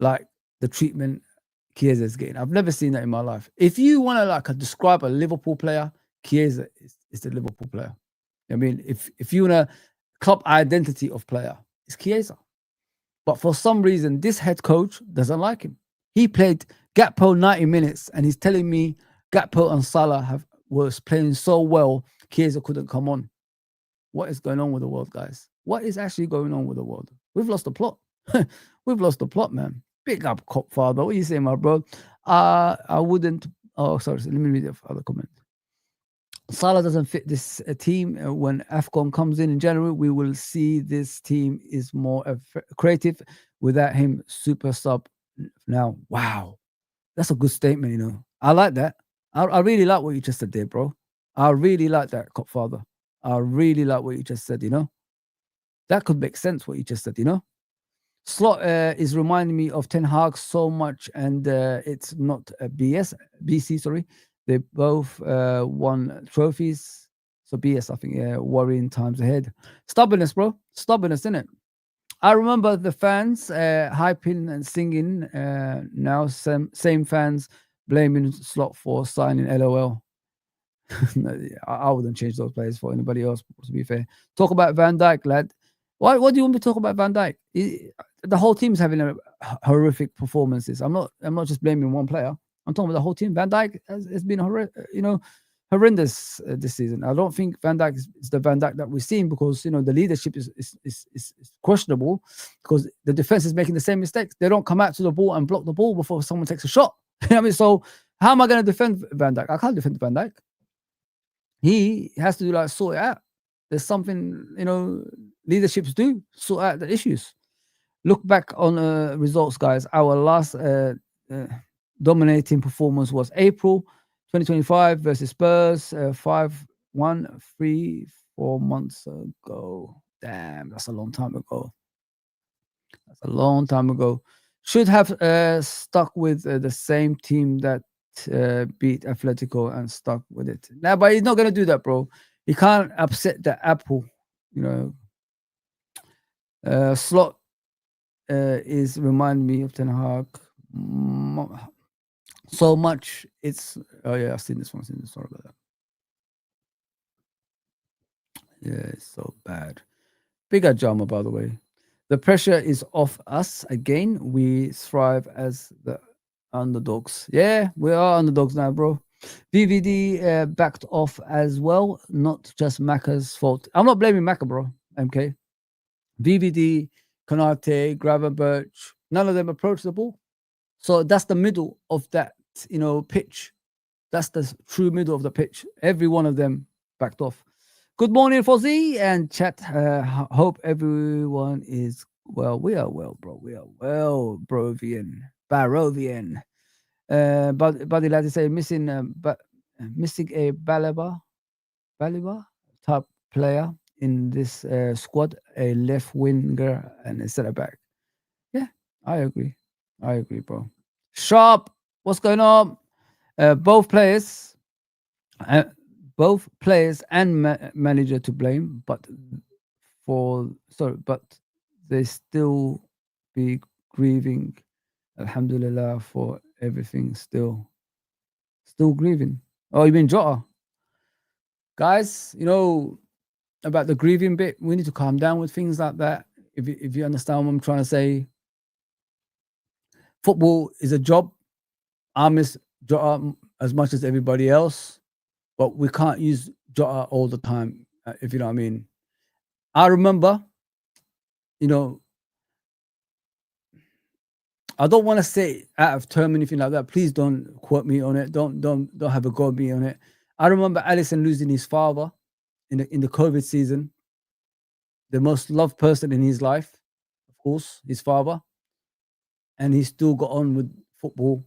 like the treatment Chiesa is getting. I've never seen that in my life. If you want to describe a Liverpool player, Chiesa is the Liverpool player. I mean, if you want a club identity of player, it's Chiesa. But for some reason, this head coach doesn't like him. He played Gakpo 90 minutes, and he's telling me Gakpo and Salah was playing so well, Chiesa couldn't come on. What is going on with the world, guys? What is actually going on with the world? We've lost the plot. We've lost the plot, man. Big up, cop father. What are you saying, my bro? I wouldn't. Oh, sorry. Let me read the other comment. Salah doesn't fit this team. When AFCON comes in January, we will see this team is more creative without him. Super sub now. Wow. That's a good statement, I like that. I really like what you just said there, bro. I really like that, cop father. I really like what you just said, That could make sense, what you just said, Slot is reminding me of Ten Hag so much, and it's not BC, sorry. They both won trophies. So BS, I think, worrying times ahead. Stubbornness, bro. Stubbornness, innit? I remember the fans hyping and singing. Now same fans blaming Slot for signing LOL. I wouldn't change those players for anybody else, to be fair. Talk about Van Dijk, lad. Why do you want me to talk about Van Dijk? The whole team's having horrific performances. I'm not just blaming one player. I'm talking about the whole team. Van Dijk has been horrendous this season. I don't think Van Dijk is the Van Dijk that we've seen, because the leadership is questionable, because the defense is making the same mistakes. They don't come out to the ball and block the ball before someone takes a shot. I mean, so how am I going to defend Van Dijk? I can't defend Van Dijk. He has to sort it out. There's something leaderships do, sort out the issues. Look back on results, guys. Our last dominating performance was April 2025 versus Spurs, 5-1, 3-4 months ago. Damn, that's a long time ago. That's a long time ago. Should have stuck with the same team that beat Atletico and stuck with it. Now, but he's not going to do that, bro. He can't upset the apple, Slot is remind me of Ten Hag so much. It's I've seen this one. Sorry about that. Yeah, it's so bad. Bigger drama, by the way. The pressure is off us again. We thrive as the underdogs. Yeah, we are underdogs now, bro. VVD backed off as well. Not just Macca's fault. I'm not blaming Macca, bro. MK. VVD, Konate, Gravenberch, none of them approach the ball. So that's the middle of that, pitch. That's the true middle of the pitch. Every one of them backed off. Good morning, Fozzie and chat. Hope everyone is well. We are well, bro. We are well, Barovian. Buddy lad is say missing a Baliba type player in this squad, a left winger and a centre back. Yeah, I agree, bro. Sharp, what's going on? Both players and manager to blame, but they still be grieving. Alhamdulillah for everything. Still grieving. Oh, you mean Jota? Guys, about the grieving bit, we need to calm down with things like that. If you understand what I'm trying to say. Football is a job. I miss Jota as much as everybody else, but we can't use Jota all the time, if you know what I mean. I remember, I don't want to say out of term anything like that. Please don't quote me on it. Don't have a go at me on it. I remember Alisson losing his father in the COVID season. The most loved person in his life, of course, his father. And he still got on with football.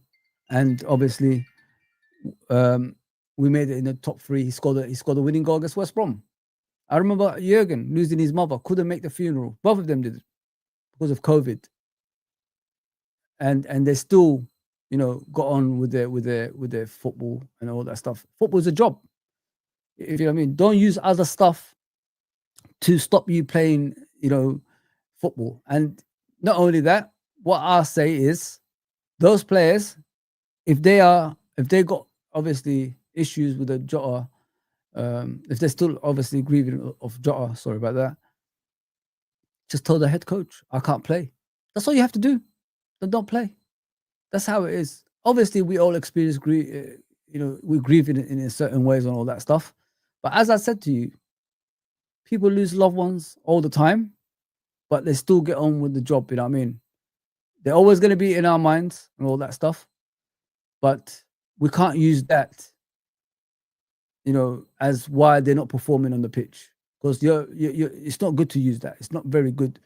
And obviously, we made it in the top 3. He scored a winning goal against West Brom. I remember Jurgen losing his mother, couldn't make the funeral. Both of them did it because of COVID. And they still, got on with their football and all that stuff. Football is a job. If you know what I mean, don't use other stuff to stop you playing, football. And not only that, what I say is, those players, if they got obviously issues with the Jota, if they're still obviously grieving of Jota, sorry about that, just tell the head coach, I can't play. That's all you have to do. Then don't play. That's how it is. Obviously, we all experience grief. We grieve in certain ways and all that stuff. But as I said to you, people lose loved ones all the time, but they still get on with the job. You know what I mean? They're always going to be in our minds and all that stuff. But we can't use that, as why they're not performing on the pitch. Because it's not good to use that. It's not very good.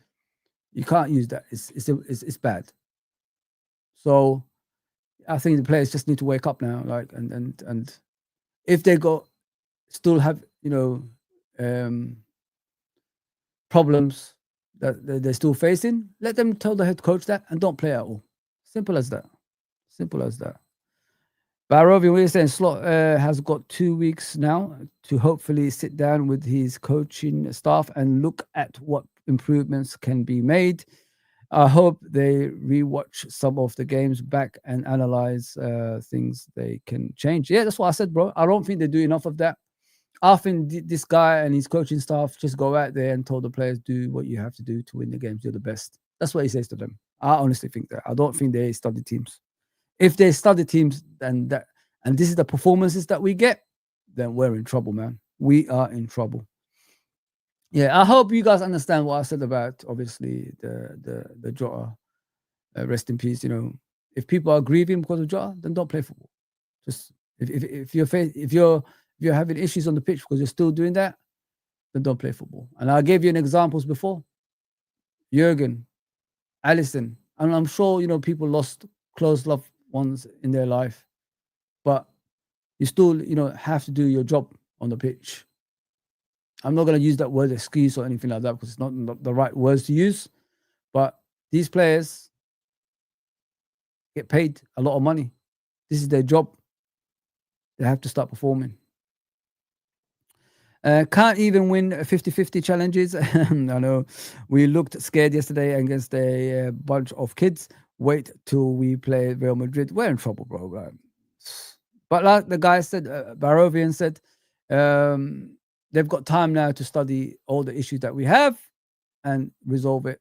You can't use that. It's bad. So I think the players just need to wake up now, and if they still have problems that they're still facing, let them tell the head coach that and don't play at all. Simple as that. Barovi, we're saying Slot has got 2 weeks now to hopefully sit down with his coaching staff and look at what improvements can be made. I hope they rewatch some of the games back and analyze things they can change. Yeah, that's what I said, bro. I don't think they do enough of that. I think this guy and his coaching staff just go out there and told the players, do what you have to do to win the games. You're the best. That's what he says to them. I honestly think that. I don't think they study teams. If they study teams, then that, and this is the performances that we get, then we're in trouble, man. We are in trouble. Yeah, I hope you guys understand what I said about obviously the Jota. Rest in peace. You know, if people are grieving because of Jota, then don't play football. Just if you're having issues on the pitch because you're still doing that, then don't play football. And I gave you an examples before. Jurgen, Allison, and I'm sure people lost close loved ones in their life, but you still have to do your job on the pitch. I'm not going to use that word excuse or anything like that because it's not the right words to use. But these players get paid a lot of money. This is their job. They have to start performing. Can't even win 50-50 challenges. I know we looked scared yesterday against a bunch of kids. Wait till we play Real Madrid. We're in trouble, bro. Right? But like the guy said, Barovian said, they've got time now to study all the issues that we have and resolve it.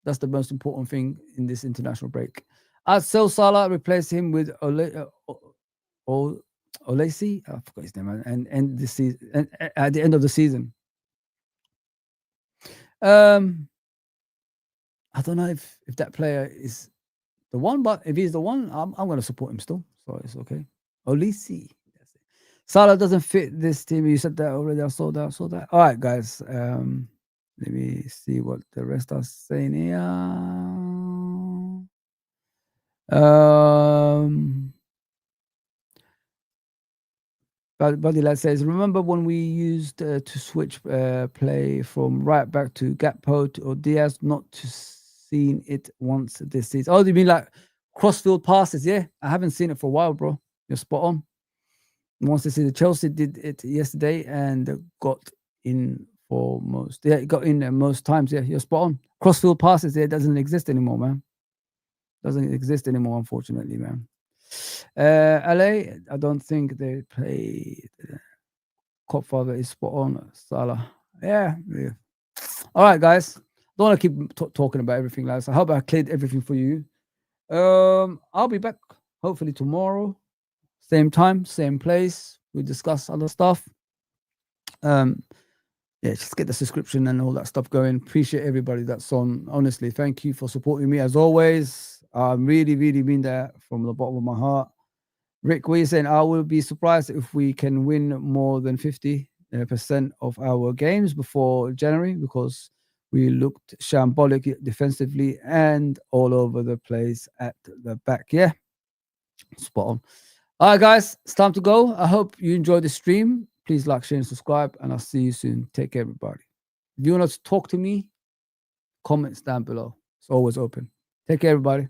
That's the most important thing in this international break. As Sel Salah replaced him with Olesi, I forgot his name, and this season, and at the end of the season. I don't know if that player is the one, but if he's the one, I'm going to support him still. So it's okay. Olesi. Salah doesn't fit this team. You said that already. I saw that. All right, guys. Let me see what the rest are saying here. Buddy Lad says, remember when we used to switch play from right back to Gakpo or Diaz? Not to seen it once this season. Oh, you mean like crossfield passes? Yeah, I haven't seen it for a while, bro. You're spot on. Once they see the Chelsea did it yesterday and got in for most. Yeah, it got in most times. Yeah, you're spot on. Crossfield passes, yeah, it doesn't exist anymore, man. Doesn't exist anymore, unfortunately, man. LA, I don't think they play. Copfather is spot on. Salah. Yeah. All right, guys. Don't want to keep talking about everything, lads. I hope I cleared everything for you. I'll be back hopefully tomorrow. Same time, same place. We discuss other stuff. Yeah, just get the subscription and all that stuff going. Appreciate everybody that's on. Honestly, thank you for supporting me as always. I really, really mean that from the bottom of my heart. Rick, what are you saying? I will be surprised if we can win more than 50% of our games before January because we looked shambolic defensively and all over the place at the back. Yeah, spot on. All right, guys, it's time to go. I hope you enjoyed the stream. Please like, share, and subscribe, and I'll see you soon. Take care, everybody. If you want to talk to me, comments down below. It's always open. Take care, everybody.